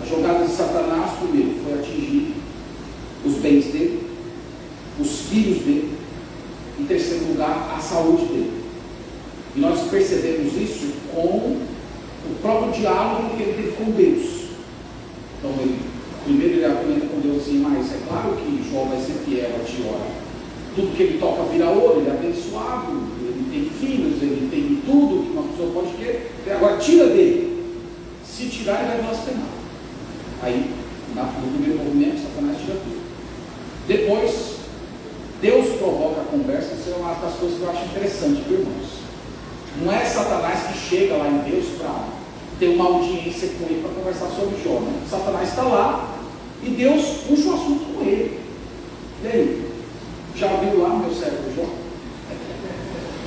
as jogadas de Satanás, primeiro, foi atingir os bens dele, os filhos dele, em terceiro lugar, a saúde dele. E nós percebemos isso com o próprio diálogo que ele teve com Deus. Então, primeiro ele argumenta com Deus assim, mas é claro que Jó vai ser fiel a ti, olha. Tudo que ele toca vira ouro, ele é abençoado, ele tem filhos, ele tem tudo que uma pessoa pode ter. Agora tira dele. Se tirar, ele vai blasfemar. Aí, no primeiro movimento, Satanás tira tudo. Depois, Deus provoca a conversa. Isso é uma das coisas que eu acho interessante, viu, irmãos? Não é Satanás que chega lá em Deus para ter uma audiência com ele para conversar sobre Jó. Né? Satanás está lá e Deus puxa o assunto com ele. E aí? Já viu lá meu servo Jó?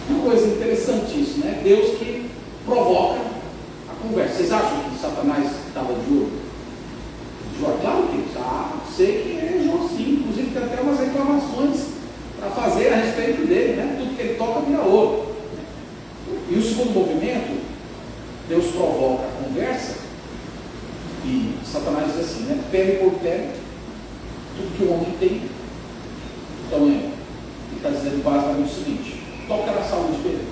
É uma coisa interessante isso, né? Deus que provoca a conversa. Vocês acham que Satanás estava de olho? Jó, claro que sei que é Jó sim. E o segundo movimento, Deus provoca a conversa, e Satanás diz assim, né? Pele por pele, tudo que o homem tem. Então ele está dizendo basicamente o seguinte: toca na saúde dele.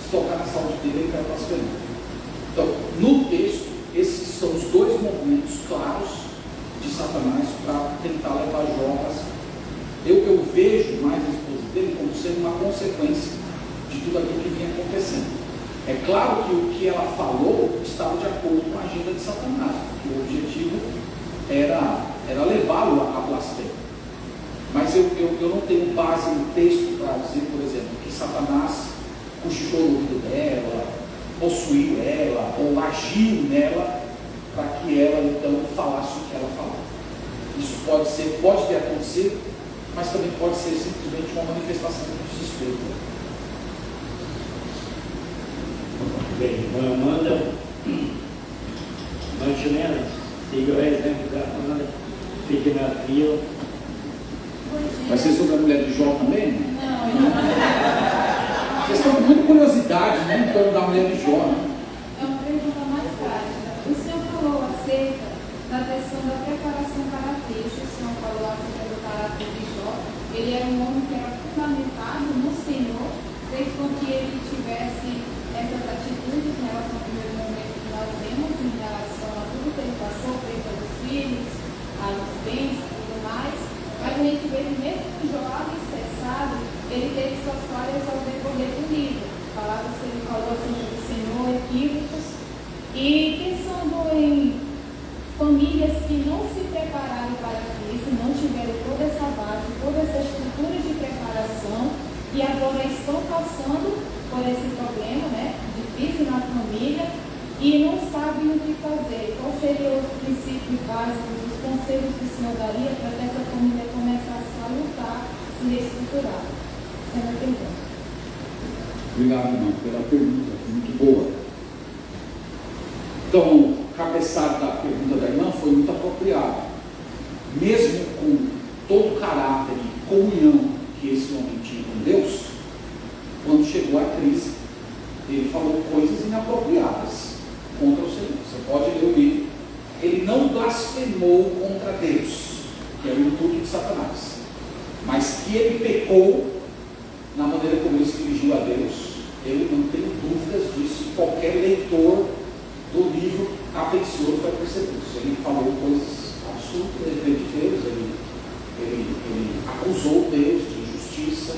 Se tocar na saúde dele, ele vai prosperar. Então, no texto, esses são os dois movimentos claros de Satanás para tentar levar Jó para cima. Eu vejo mais a esposa dele como sendo uma consequência de tudo aquilo que vinha acontecendo. É claro que o que ela falou estava de acordo com a agenda de Satanás, porque o objetivo era levá-lo a blasfêmia. Mas eu não tenho base no texto para dizer, por exemplo, que Satanás cochichou no ouvido dela, possuiu ela, ou agiu nela, para que ela então falasse o que ela falou. Isso pode ter acontecido, mas também pode ser simplesmente uma manifestação do desespero. Bem, irmã Amanda, Mantilena, siga o exemplo da Amanda, fique na fila. Vai ser sobre a mulher de Jó também? Não. Vocês estão com muita curiosidade, né, em torno da mulher de Jó, né? É uma pergunta mais prática. O senhor falou acerca da questão da preparação para Cristo. O senhor falou acerca do caráter de Jó. Ele era um homem que era fundamentado no Senhor, fez com que ele tivesse essas atitudes em relação ao primeiro momento que nós vemos, em relação a tudo que ele passou, feito aos filhos, aos bens e tudo mais. Mas a gente vê que mesmo que Jó alicerçado, ele teve suas falhas ao decorrer do livro. Palavras que ele falou acerca do Senhor, equívocos. E pensando em famílias que não se prepararam para Cristo, não tiveram toda essa base, toda essa estrutura de preparação, e agora estão passando por esse problema, né, de crise na família, e não sabem o que fazer. Qual seria os princípios básicos, os conselhos que o senhor daria para que essa família começasse a lutar, se reestruturar? Essa é a minha pergunta. Obrigado, irmão, pela pergunta, muito boa. Então, o cabeçalho da pergunta da irmã foi muito apropriado. Mesmo com todo o caráter e comunhão que esse homem tinha com Deus, quando chegou a crise, ele falou coisas inapropriadas contra o Senhor. Você pode ler o livro. Ele não blasfemou contra Deus, que é o intuito de Satanás, mas que ele pecou na maneira como ele se dirigiu a Deus, eu não tenho dúvidas disso. Qualquer leitor do livro atencioso vai perceber isso. Ele falou coisas absurdas a respeito de Deus, ele acusou Deus de injustiça,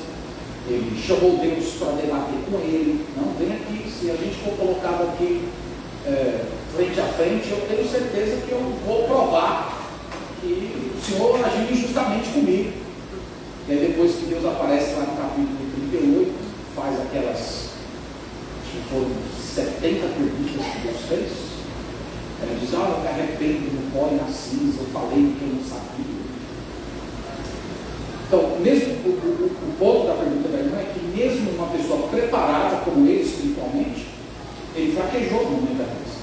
ele chamou Deus para debater com ele. Não, vem aqui, se a gente for colocado aqui frente a frente, eu tenho certeza que eu vou provar que o Senhor agiu injustamente comigo. E aí depois que Deus aparece lá no capítulo 38, faz aquelas, acho que foram 70 perguntas que Deus fez. Ela diz: eu me arrependo no pó e na cinza, eu falei o que eu não sabia. Então, mesmo o ponto da pergunta da irmã é que mesmo uma pessoa preparada como ele espiritualmente, ele fraquejou no momento da crise.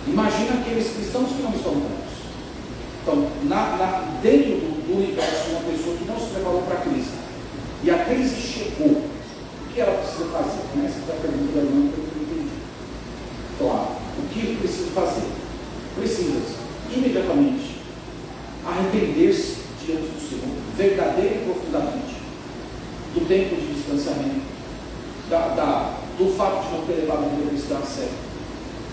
Imagina aqueles cristãos que não estão bons. Então, dentro do universo de uma pessoa que não se preparou para a crise, e a crise chegou, o que ela precisa fazer? Essa é a pergunta da irmã que eu entendi. Claro, o que ele precisa fazer? Precisa imediatamente arrepender-se diante do Senhor, verdadeiro e profundamente, do tempo de distanciamento, do fato de não ter levado a vida cristã a sério,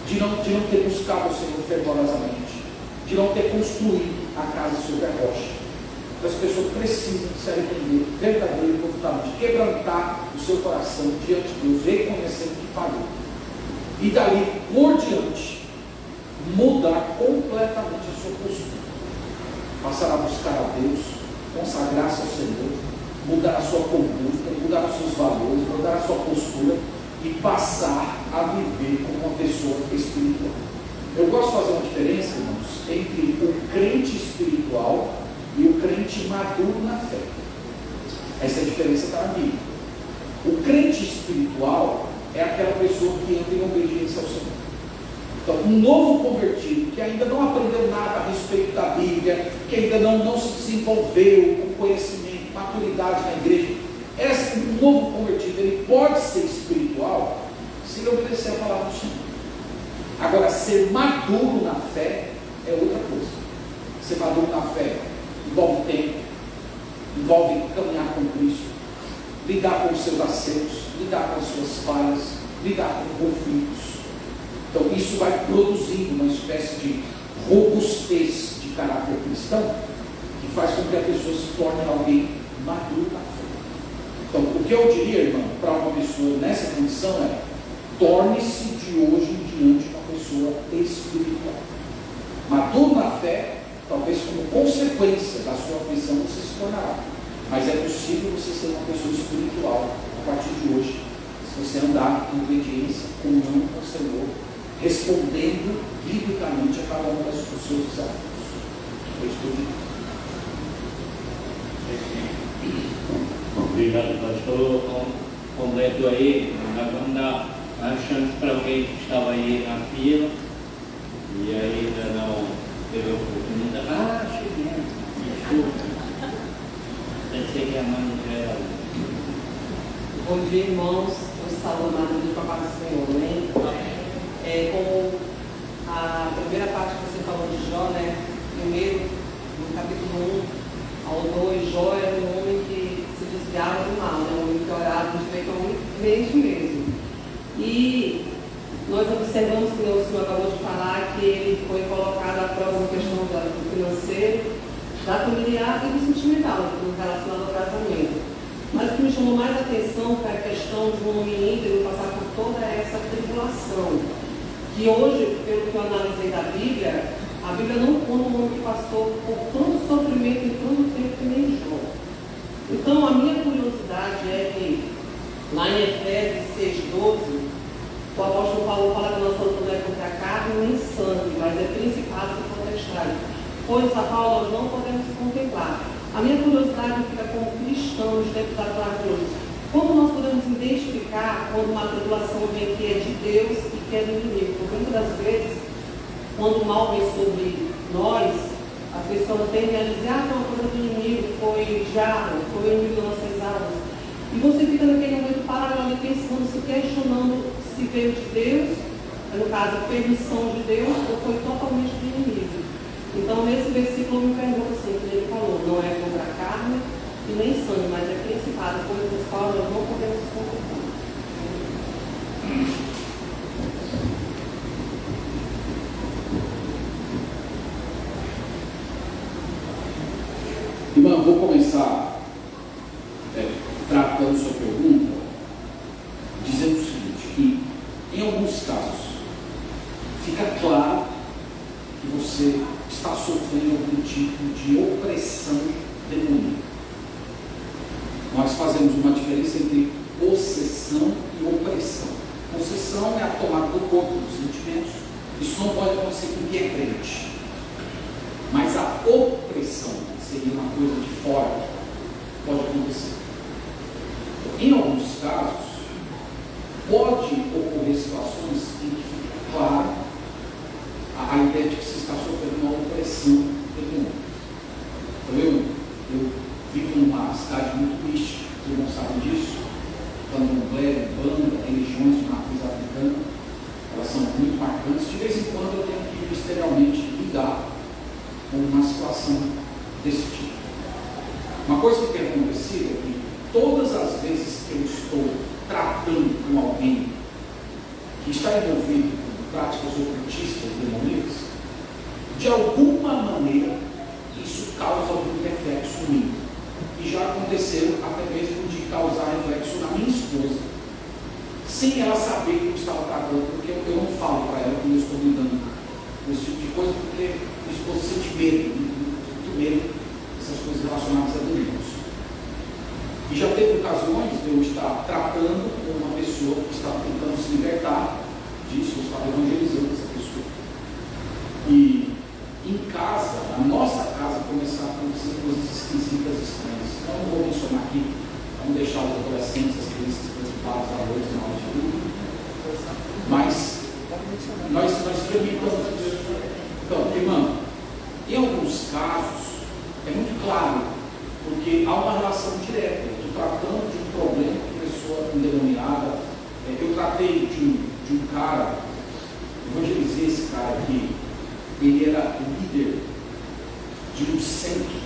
de não ter buscado o Senhor fervorosamente, de não ter construído a casa sobre a rocha. As pessoas precisam se arrepender verdadeiro e profundamente, quebrantar o seu coração diante de Deus, reconhecendo que falhou, e dali por diante mudar completamente a sua postura, passar a buscar a Deus, consagrar-se ao Senhor, mudar a sua conduta, mudar os seus valores, mudar a sua postura e passar a viver como uma pessoa espiritual. Eu gosto de fazer uma diferença, irmãos, entre o crente espiritual e o crente maduro na fé. Essa diferença está na Bíblia. O crente espiritual é aquela pessoa que entra em obediência ao Senhor. Então, um novo convertido, que ainda não aprendeu nada a respeito da Bíblia, que ainda não se desenvolveu com conhecimento, maturidade na igreja, um novo convertido, ele pode ser espiritual, obedecer a palavra do Senhor. Agora, ser maduro na fé é outra coisa. Ser maduro na fé envolve tempo, envolve caminhar com Cristo, lidar com os seus acertos, lidar com as suas falhas, lidar com conflitos. Então isso vai produzindo uma espécie de robustez de caráter cristão, que faz com que a pessoa se torne alguém maduro na fé. Então o que eu diria, irmão, para uma pessoa nessa condição é: torne-se de hoje em diante uma pessoa espiritual. Maduro na fé, talvez como consequência da sua aflição você se tornará. Mas é possível você ser uma pessoa espiritual a partir de hoje, se você andar em obediência, comunhão com o Senhor, respondendo biblicamente a cada um dos seus desafios. Eu estou Obrigado, pastor. Completo aí. Nós vamos dar a chance para alguém que estava aí na fila e ainda não teve a oportunidade. Ah, cheguei. Desculpa. Deve ser que a mãe já era. Bom dia, irmãos. Eu saúdo a de papai do Senhor, né? Como a primeira parte que você falou de Jó, né? Primeiro, no capítulo 1 ao 2, Jó era um homem que se desviava do mal, né? Um homem que orava de feito ao mente mesmo. E nós observamos que o senhor acabou de falar que ele foi colocado à prova na questão do financeiro, da familiar e do sentimental, relacionado ao casamento. Mas o que me chamou mais atenção foi a questão de um homem íntegro passar por toda essa tribulação. Que hoje, pelo que eu analisei da Bíblia, a Bíblia não conta um homem que passou por tanto sofrimento em tanto tempo que nem Jó. Então, a minha curiosidade é que, lá em Efésios 6,12, o apóstolo Paulo fala que a nossa luta não é contra a carne nem sangue, mas é principados e potestades, coisas a qual nós não podemos contemplar. A minha curiosidade fica como cristão nos tempos atuais de hoje. Como nós podemos identificar quando uma tribulação vem que é de Deus e que é do inimigo? Porque muitas das vezes, quando o mal vem sobre nós, as pessoas tendem a dizer: foi uma coisa do inimigo, foi o diabo, foi o inimigo das nossas almas. E você fica naquele momento paralelo pensando, se questionando se veio de Deus, no caso, permissão de Deus, ou foi totalmente do inimigo. Então, nesse versículo, eu me pergunto assim, que ele falou: não é contra a carne e nem sangue, mas é principado, coisas das quais nós não podemos contemplar. Irmão, vou começar tratando sua pergunta, dizendo o seguinte, que em alguns casos fica claro que você está sofrendo algum tipo de opressão demoníaca. Nós fazemos uma diferença entre possessão e opressão. Possessão é a tomada do corpo, dos sentimentos. Isso não pode acontecer com quem é crente. Mas a opressão seria uma coisa de fora, pode acontecer. Em alguns casos, pode ocorrer situações em que fica claro a ideia de que você está sofrendo uma opressão demoníaca. Então, eu vivo numa cidade muito mística, vocês não sabem disso. Candomblé, banda, religiões de matriz africana, elas são muito marcantes. De vez em quando eu tenho que ministerialmente lidar com uma situação desse tipo. Uma coisa que tem acontecido é que todas as vezes que eu estou tratando com alguém que está envolvido com práticas ocultistas, demoníacas, de alguma maneira isso causa algum reflexo em mim. E já aconteceu até mesmo de causar reflexo na minha esposa, sem ela saber que eu estava tratando, porque eu não falo para ela quando eu estou lidando com esse tipo de coisa, porque minha esposa sente medo, muito medo dessas coisas relacionadas a demônios. E já teve ocasiões de eu estar tratando com uma pessoa que estava tentando se libertar disso, eu estava evangelizando essa pessoa. E em casa, na nossa casa, começaram a acontecer coisas esquisitas, estranhas. Então, não vou mencionar aqui, vamos deixar os adolescentes, as crianças preocupadas à noite, na hora de tudo. Mas nós experimentamos isso. Então, irmão, em alguns casos, é muito claro, porque há uma relação direta. Eu estou tratando de um problema de pessoa endemoniada. Eu tratei de de um cara, evangelizei esse cara aqui, ele era líder de um centro,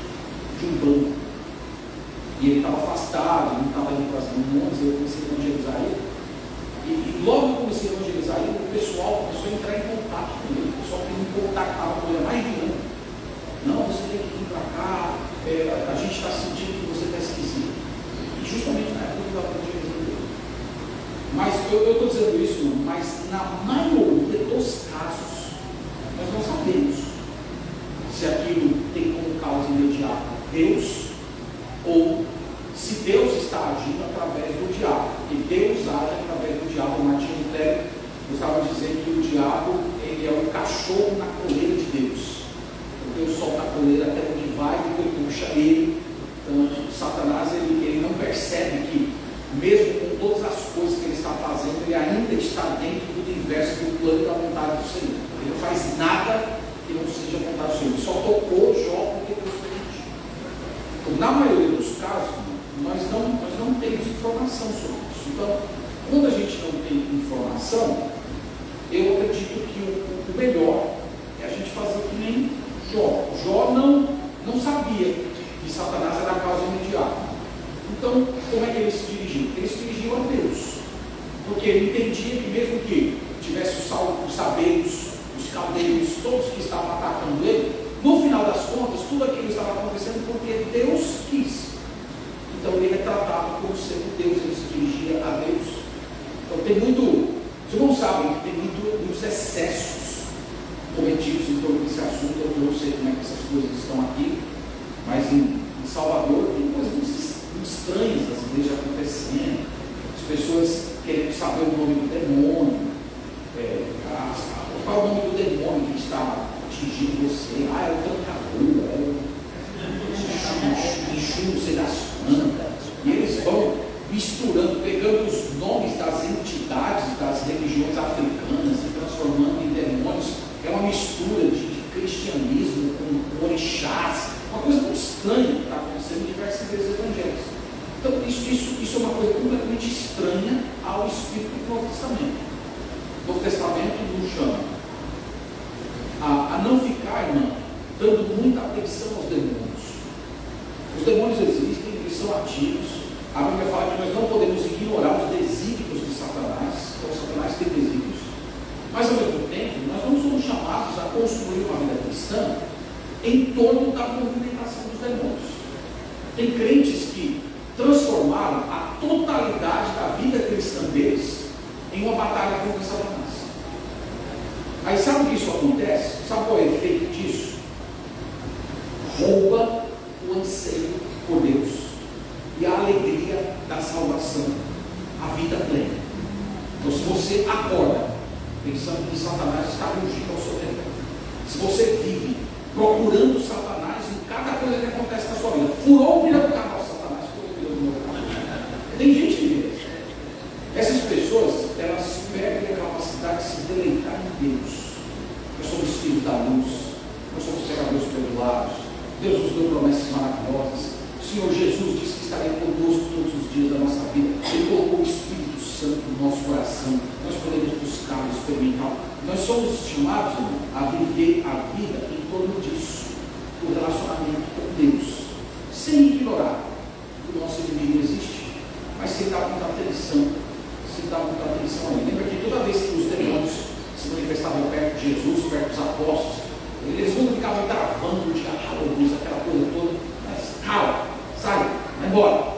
de um banco, e ele estava afastado, ele não estava indo para as reuniões, eu comecei a evangelizar ele, e logo que eu comecei a evangelizar ele, o pessoal começou a entrar em contato com ele, o pessoal que me contactava com ele há mais de um ano. Não, você tem que vir para cá, a gente está sentindo que você está esquisito. E justamente na época eu estava evangelizando ele. Mas eu estou dizendo isso, não, mas na maioria dos casos, nós não sabemos se aquilo tem como causa imediata Deus, ou se Deus está agindo através do diabo. E Deus age através do diabo. Martinho Lutero gostava de dizer que o diabo ele é o cachorro na coleira de Deus. Deus solta a coleira até onde vai e depois puxa ele. Então, Satanás ele não percebe que, mesmo com todas as coisas que ele está fazendo, ele ainda está dentro do universo do plano da vontade do Senhor. Ele não faz nada que não seja a vontade do Senhor. Ele só tocou Jó porque Deus permitiu. Então, na maioria dos casos, nós não temos informação sobre isso. Então, quando a gente não tem informação, eu acredito que o melhor é a gente fazer que nem Jó. Jó não sabia que Satanás era a causa imediata. Então, como é que ele se dirigiu? Ele se dirigiu a Deus. Porque ele entendia que mesmo que tivesse os sabeiros, os caldeiros, todos que estavam atacando ele, no final das contas, tudo aquilo estava acontecendo porque Deus quis. Então ele é tratado como sendo Deus, ele se dirigia a Deus. Então tem muito, vocês não sabem que tem muitos excessos cometidos em torno desse assunto. Eu não sei como é que essas coisas estão aqui, mas em Salvador tem coisas muito estranhas das igrejas acontecendo, as pessoas querendo saber o nome do demônio, qual é o nome do demônio que está atingindo você? É o trancador, é o bicho, não sei das quantas. E eles vão misturando, pegando os nomes das entidades das religiões africanas e transformando em demônios. É uma mistura de cristianismo com orixás, uma coisa muito estranha que está acontecendo em diversas igrejas evangélicas. Então isso é uma coisa completamente estranha ao Espírito do Novo Testamento. O Novo Testamento nos chama a não ficar, irmão, dando muita atenção aos demônios. Os demônios existem, eles são ativos. A Bíblia fala que nós não podemos ignorar os desígnios de Satanás. Então Satanás tem desígnios. Mas ao mesmo tempo, nós não somos chamados a construir uma vida cristã em torno da movimentação dos demônios. Tem crentes que transformaram a totalidade da vida cristã deles em uma batalha contra Satanás. Aí sabe o que isso acontece? Sabe qual é o efeito disso? Rouba o anseio por Deus e a alegria da salvação, a vida plena. Então se você acorda pensando que Satanás está rugindo ao seu redor, se você vive procurando Satanás em cada coisa que acontece na sua vida, furou o pneu do carro, Satanás furou o pneu do meu carro. Tem gente que vê. Essas pessoas, elas perdem a capacidade de se deleitar em Deus. Nós somos filhos da luz, nós somos pecadores perdoados, Deus nos deu promessas maravilhosas. O Senhor Jesus disse que estaria conosco todos os dias da nossa vida. Ele colocou o Espírito Santo no nosso coração. Nós podemos buscar, experimentar. Nós somos chamados, irmão, a viver a vida em torno disso, do relacionamento com Deus, sem ignorar que o nosso inimigo existe, mas sem dar muita atenção. Lembra que toda vez que os demônios se manifestavam perto de Jesus, perto dos apóstolos, eles nunca ficavam travando de luz, aquela coisa toda, mas calma, sai, vai embora.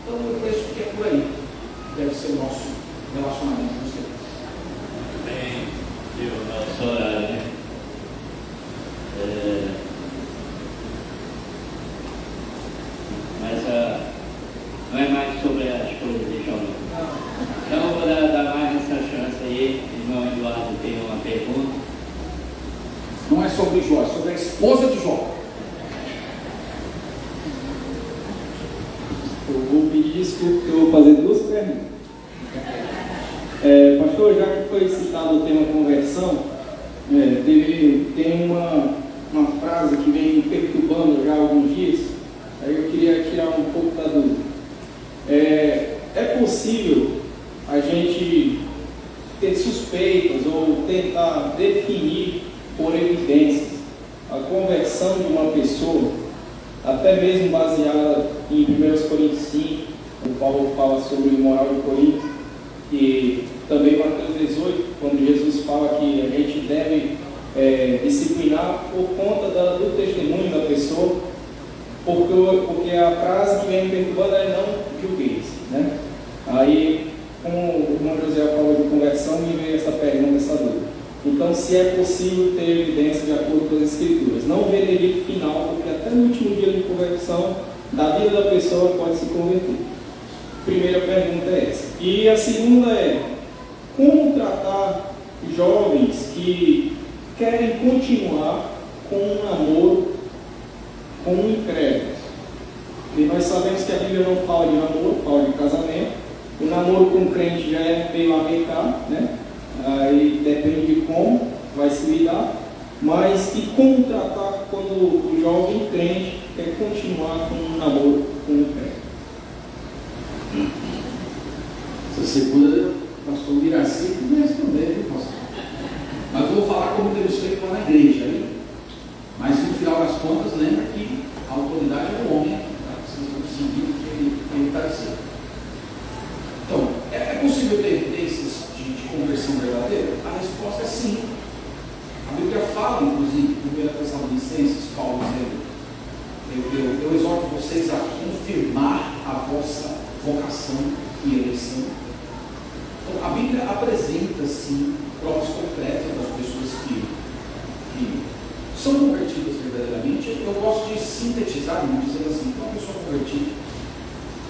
Então eu penso que é por aí que deve ser o nosso relacionamento com o Senhor. Bem, o nosso horário, né? Mas não é mais sobre as coisas de Jó. Então eu vou dar mais essa chance aí. Irmão Eduardo tem uma pergunta. Não é sobre Jó, é sobre a esposa de Jó. Eu vou pedir desculpa que eu vou fazer duas perguntas. Pastor, já que foi citado o tema conversão, tem uma frase que vem me perturbando já há alguns dias, aí eu queria tirar um pouco da dúvida. É possível a gente ter suspeitas ou tentar definir por evidências a conversão de uma pessoa, até mesmo baseada em 1 Coríntios 5, o Paulo fala sobre o moral de Corinto, e também Mateus 18, quando Jesus fala que a gente deve disciplinar por conta do testemunho da pessoa, porque a frase que vem me perturbando é não julgueis, né? Aí, como o irmão José falou de conversão, me veio essa pergunta, essa dúvida. Então, se é possível ter evidência de acordo com as Escrituras, não o veredito final, porque até no último dia de conversão da vida da pessoa pode se converter. Primeira pergunta é essa. E a segunda é: como tratar jovens que querem continuar com um namoro com um incrédulo? E nós sabemos que a Bíblia não fala de namoro, fala de casamento. O namoro com o crente já é meio lamentável, né? Aí depende de como vai se lidar. Mas e como tratar quando o jovem crente quer continuar com um namoro com um crente? Essa segunda, o pastor Miraci que vai responder, viu, pastor? Mas eu vou falar como temos feito lá na igreja, hein? Mas no final das contas, lembra que a autoridade é o homem, tá? Vocês vão seguir o que ele está dizendo. Então, é possível ter evidências de conversão verdadeira? A resposta é sim. A Bíblia fala, inclusive, em 1 Tessalonicenses, Paulo dizendo: eu exorto vocês a confirmar a vossa vocação e eleição. Então, a Bíblia apresenta, sim, provas concretas das pessoas que são convertidas verdadeiramente. Eu gosto de sintetizar, dizendo assim: uma pessoa convertida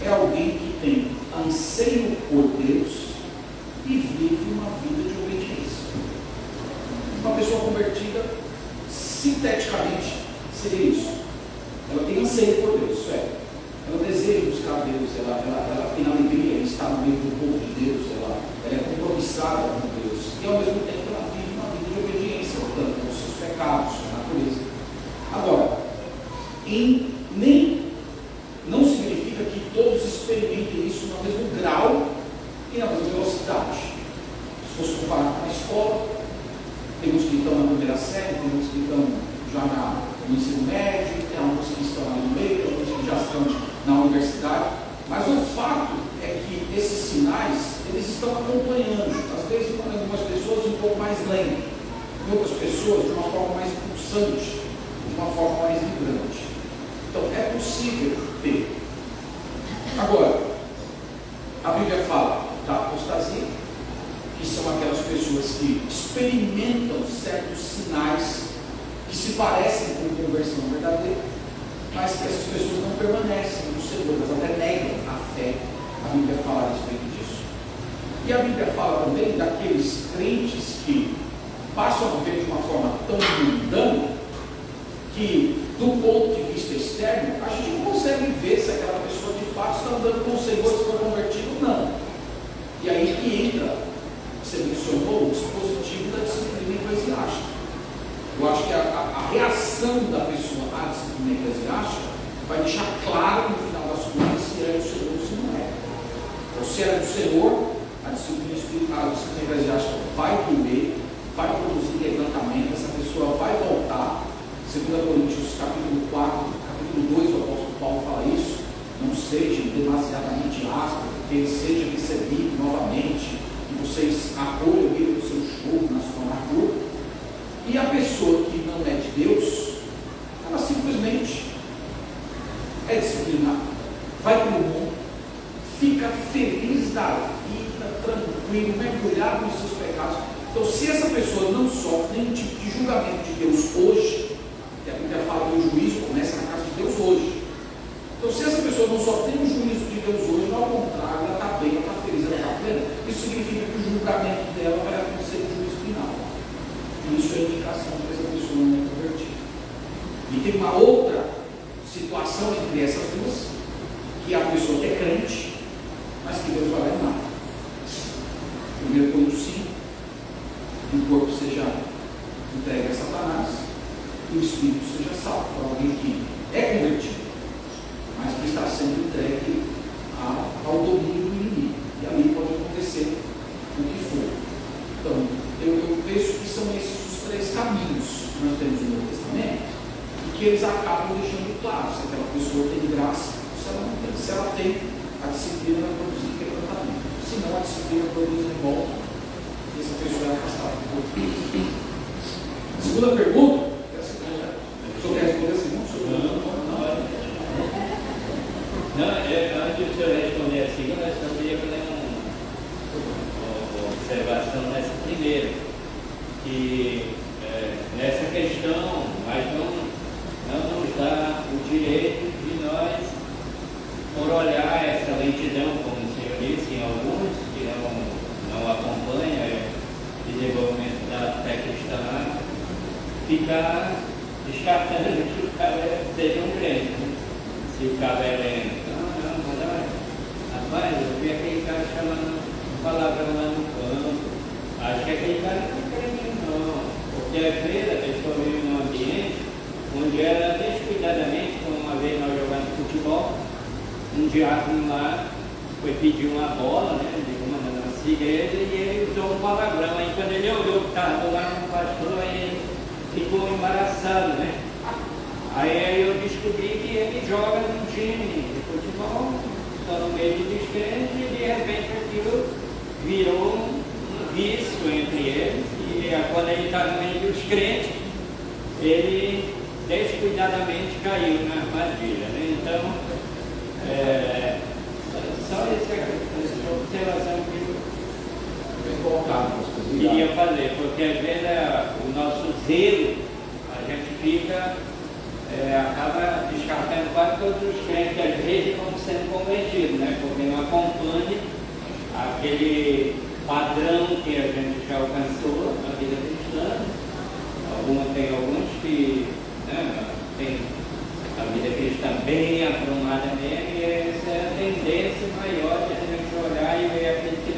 é alguém que tem anseio por Deus e vive uma vida de obediência. Uma pessoa convertida, sinteticamente, seria isso. Ela tem anseio por Deus, isso é. Ela deseja buscar Deus, ela tem alegria em estar no meio do povo de Deus, ela é compromissada com Deus, e ao mesmo tempo ela vive uma vida de obediência, portanto, aos seus pecados, à natureza. Agora, não significa que todos experimentem isso no mesmo grau e na mesma velocidade. Se fosse comparar com a escola, temos que estão na primeira série, temos que estão já no ensino médio, tem alguns que estão ali no meio, tem alguns que já estão na universidade, mas o fato é que esses sinais, eles estão acompanhando, às vezes em algumas pessoas um pouco mais lento, em outras pessoas de uma forma mais pulsante, de uma forma mais vibrante. Então é possível ter. Agora, a Bíblia fala da apostasia, que são aquelas pessoas que experimentam certos sinais que se parecem com conversão verdadeira, mas que essas pessoas não permanecem no Senhor, elas até negam a fé. A Bíblia fala a respeito disso. E a Bíblia fala também daqueles crentes que passam a viver de uma forma tão mundana que, do ponto de vista externo, a gente não consegue ver se aquela pessoa de fato está andando com o Senhor, se foi convertido ou não. E aí que entra, você mencionou, o dispositivo da disciplina eclesiástica. Eu acho que a reação da pessoa à disciplina eclesiástica vai deixar claro no final das contas se é do Senhor ou se não é. Ou se é do Senhor, a disciplina eclesiástica vai doer, vai produzir quebrantamento, essa pessoa vai voltar. 2 Coríntios capítulo 4, capítulo 2, o apóstolo Paulo fala isso: não sejam demasiadamente ásperos, porque seja recebido novamente, e vocês acolham ele no seu choro, na sua amargura. E a pessoa que não é de Deus, ela simplesmente é disciplinada, vai para o mundo, fica feliz da vida, tranquilo, mergulhado nos seus pecados. Então, se essa pessoa não sofre nenhum tipo de julgamento de Deus hoje, que a Bíblia fala que o juízo começa na casa de Deus hoje. Então, se essa pessoa não sofre nenhum juízo de Deus hoje, ao contrário, ela está bem, ela está feliz, ela está plena, isso significa que o julgamento dela vai acontecer no juízo final. Isso é indicação de que essa pessoa não é convertida. E tem uma outra situação entre essas duas, que é a pessoa que é crente, mas que Deus vai amar. 1 Coríntios 5, o corpo seja entregue a Satanás e o espírito seja salvo por alguém que é convertido, mas que está sendo entregue ao domínio do inimigo. E ali pode acontecer o que for. penso que são esses os três caminhos que nós temos no Novo Testamento, e que eles acabam deixando claro se aquela pessoa tem graça ou se ela não tem. Se ela tem, a disciplina vai produzir quebrantamento. Se não, a disciplina produz revolta, e essa pessoa é afastada do corpo. A segunda pergunta, o senhor quer responder a segunda? Não, antes de eu responder a segunda, eu só queria fazer uma observação nessa primeira, que nessa questão, mas não nos dá o direito de nós, por olhar essa lentidão, como o senhor disse, em alguns que não acompanham o desenvolvimento da fé cristã, ficar descartando que o cara seja um crente. Né? Se o cara é lento, mas olha, rapaz, eu vi aquele cara chamando palavrão lá no campo, acho que aquele cara não é crente não, porque às vezes a pessoa vive num ambiente onde ela descuidadamente, como uma vez nós jogando futebol, um diácono lá foi pedir uma bola, né, de uma da nossa igreja, e ele usou um palavrão. Aí quando ele olhou que estava lá no pastor, aí ele ficou embaraçado, né? Aí eu descobri que ele joga num time de futebol, está no meio de descrente, e de repente aquilo virou um vício entre eles, e quando ele está no meio dos crentes, ele descuidadamente caiu na armadilha, né? Então, só essa observação que eu queria fazer, porque às vezes o nosso zelo, a gente fica, acaba descartando quase todos os crentes que às vezes vão sendo convertidos, né? Porque não acompanha aquele padrão que a gente já alcançou na vida cristã. Tem alguns que tem a vida cristã bem aprumada mesmo, e essa é a tendência maior de a gente olhar e ver aquele que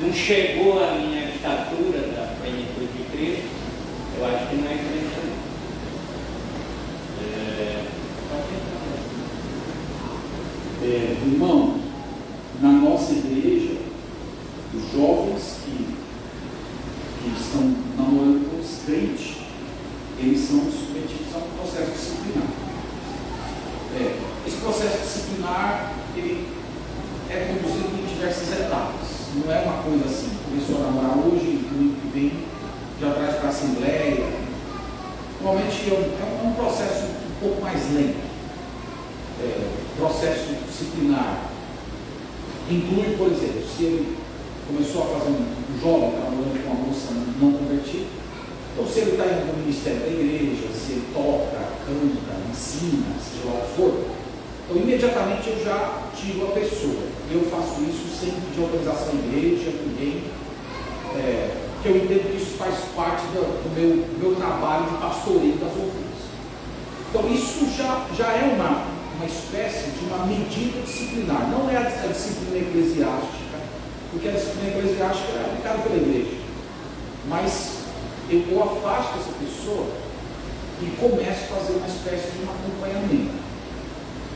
não chegou à minha estatura da plenitude de Cristo. Eu acho que não é crente não. Irmão, na nossa igreja, os jovens que estão namorando com os crentes, eles são submetidos a um processo disciplinar. Esse processo disciplinar, ele é conduzido em diversas etapas. Não é uma coisa assim, começou a namorar hoje, domingo que vem, já traz para a assembleia. Normalmente é um processo um pouco mais lento. Processo disciplinar inclui, por exemplo, se ele começou a fazer um jovem, está namorando com uma moça não convertida, então se ele está indo no ministério da igreja, se ele toca, canta, ensina, seja lá o que for, então imediatamente eu já tiro a pessoa. Eu faço isso sem pedir autorização à igreja, ninguém, porque eu entendo que isso faz parte do meu trabalho de pastoreio das ovelhas. Então isso já é uma espécie de uma medida disciplinar. Não é a disciplina eclesiástica, porque a disciplina eclesiástica é aplicada pela igreja. Mas eu afasto essa pessoa e começo a fazer uma espécie de um acompanhamento.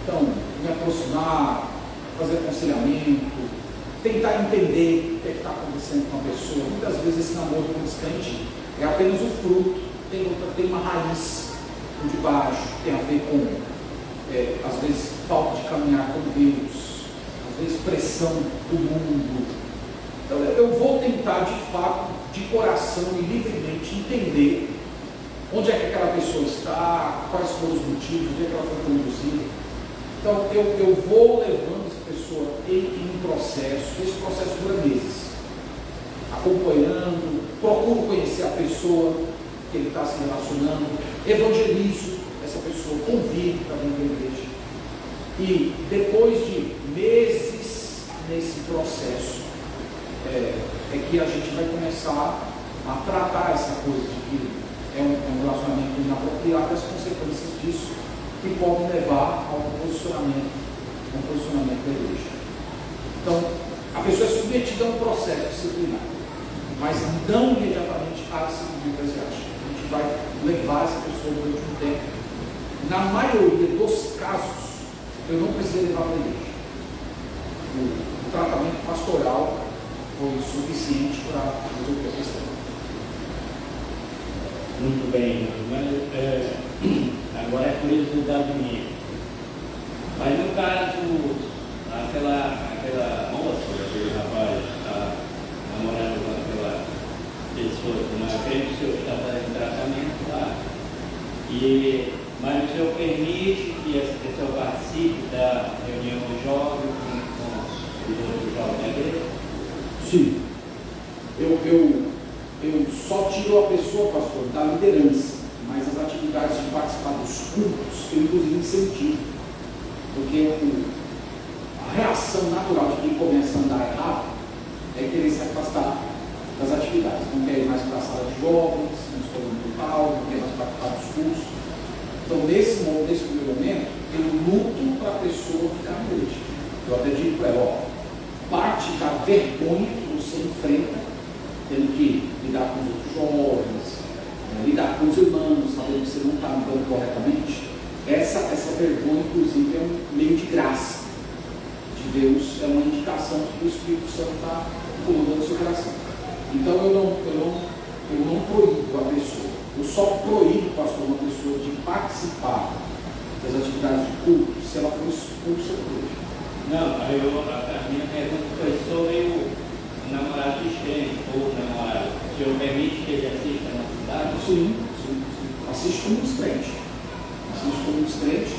Então, me aproximar, fazer aconselhamento, tentar entender o que está acontecendo com a pessoa. Muitas vezes esse namoro com o descrente é apenas o fruto, tem uma raiz por debaixo, tem a ver com às vezes falta de caminhar com Deus, às vezes pressão do mundo. Então eu vou tentar de fato, de coração e livremente entender onde é que aquela pessoa está, quais foram os motivos, onde é que ela foi conduzida. Então eu vou levando essa pessoa em um processo, esse processo dura meses, acompanhando, procuro conhecer a pessoa que ele está se relacionando, evangelizo essa pessoa, convido para vir para a igreja. E depois de meses nesse processo, é que a gente vai começar a tratar essa coisa de que é um relacionamento inapropriado, as consequências disso que podem levar ao posicionamento da igreja. Então, a pessoa é submetida a um processo disciplinar, mas não imediatamente à disciplina eclesiástica. A gente vai levar essa pessoa durante um tempo. Na maioria dos casos, eu não precisei levar para a igreja. O tratamento pastoral foi suficiente para resolver a questão. Muito bem, mas agora é curiosidade minha. Mas no caso, aquela moça, aquele rapaz, está namorando com aquela pessoa, não é? Creio que o senhor está fazendo tratamento lá. Mas o senhor permite que essa pessoa participe da reunião jovem com os outros jovens da igreja? Sim. Eu só tiro a pessoa, pastor, da liderança, mas as atividades de participar dos cultos, eu inclusive incentivo. Porque a reação natural de quem começa a andar errado é querer se afastar das atividades. Não quer ir mais para a sala de jovens, não escolhe um local, não quer mais participar dos cultos. Então, nesse primeiro momento, eu luto para a pessoa ficar na igreja. Eu até digo para ela, parte da vergonha que você enfrenta, tendo que lidar com os outros jovens, lidar com os irmãos, sabendo que você não está andando corretamente, essa vergonha, inclusive, é um meio de graça de Deus, é uma indicação que o Espírito Santo está incomodando o seu coração. Então, eu não proíbo a pessoa, eu só proíbo, pastor, uma pessoa de participar das atividades de culto se ela for expulsa da igreja. Não, a minha pergunta foi sobre o namorado distante ou namorado. O senhor permite que ele assista na cidade? Sim. Assiste como descrente.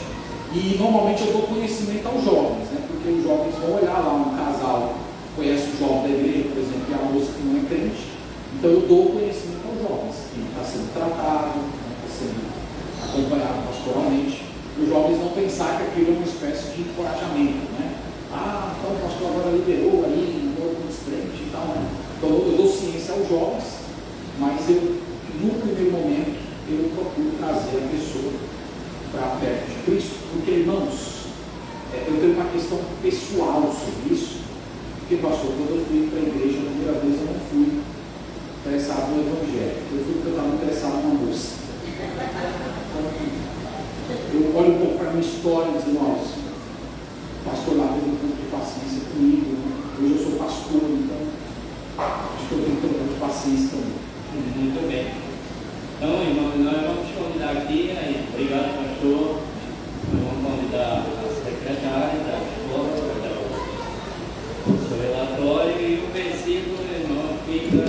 E normalmente eu dou conhecimento aos jovens, né? Porque os jovens vão olhar lá um casal, conhece o jovem da igreja, por exemplo, e a moça que não é crente. Então eu dou conhecimento aos jovens, que está sendo tratado, está sendo acompanhado pastoralmente. Os jovens não pensar que aquilo é uma espécie de encorajamento, né? Então o pastor agora liberou aí, mudou com descrente e tal, né? Então eu dou ciência aos jovens, mas no primeiro momento, eu procuro trazer a pessoa para perto de Cristo, porque, irmãos, eu tenho uma questão pessoal sobre isso, porque, pastor, quando eu fui para a igreja a primeira vez, eu não fui interessado no Evangelho, eu fui porque eu estava interessado numa moça. Eu olho um pouco para a minha história e digo, nossa, o pastor lá teve um pouco de paciência comigo, hoje eu sou pastor, então acho que eu tenho que ter um pouco de paciência também. Muito bem. Então, irmão, nós vamos convidar aqui, obrigado, pastor. Nós vamos convidar a secretária da escola para dar o seu relatório e o versículo, irmão, fica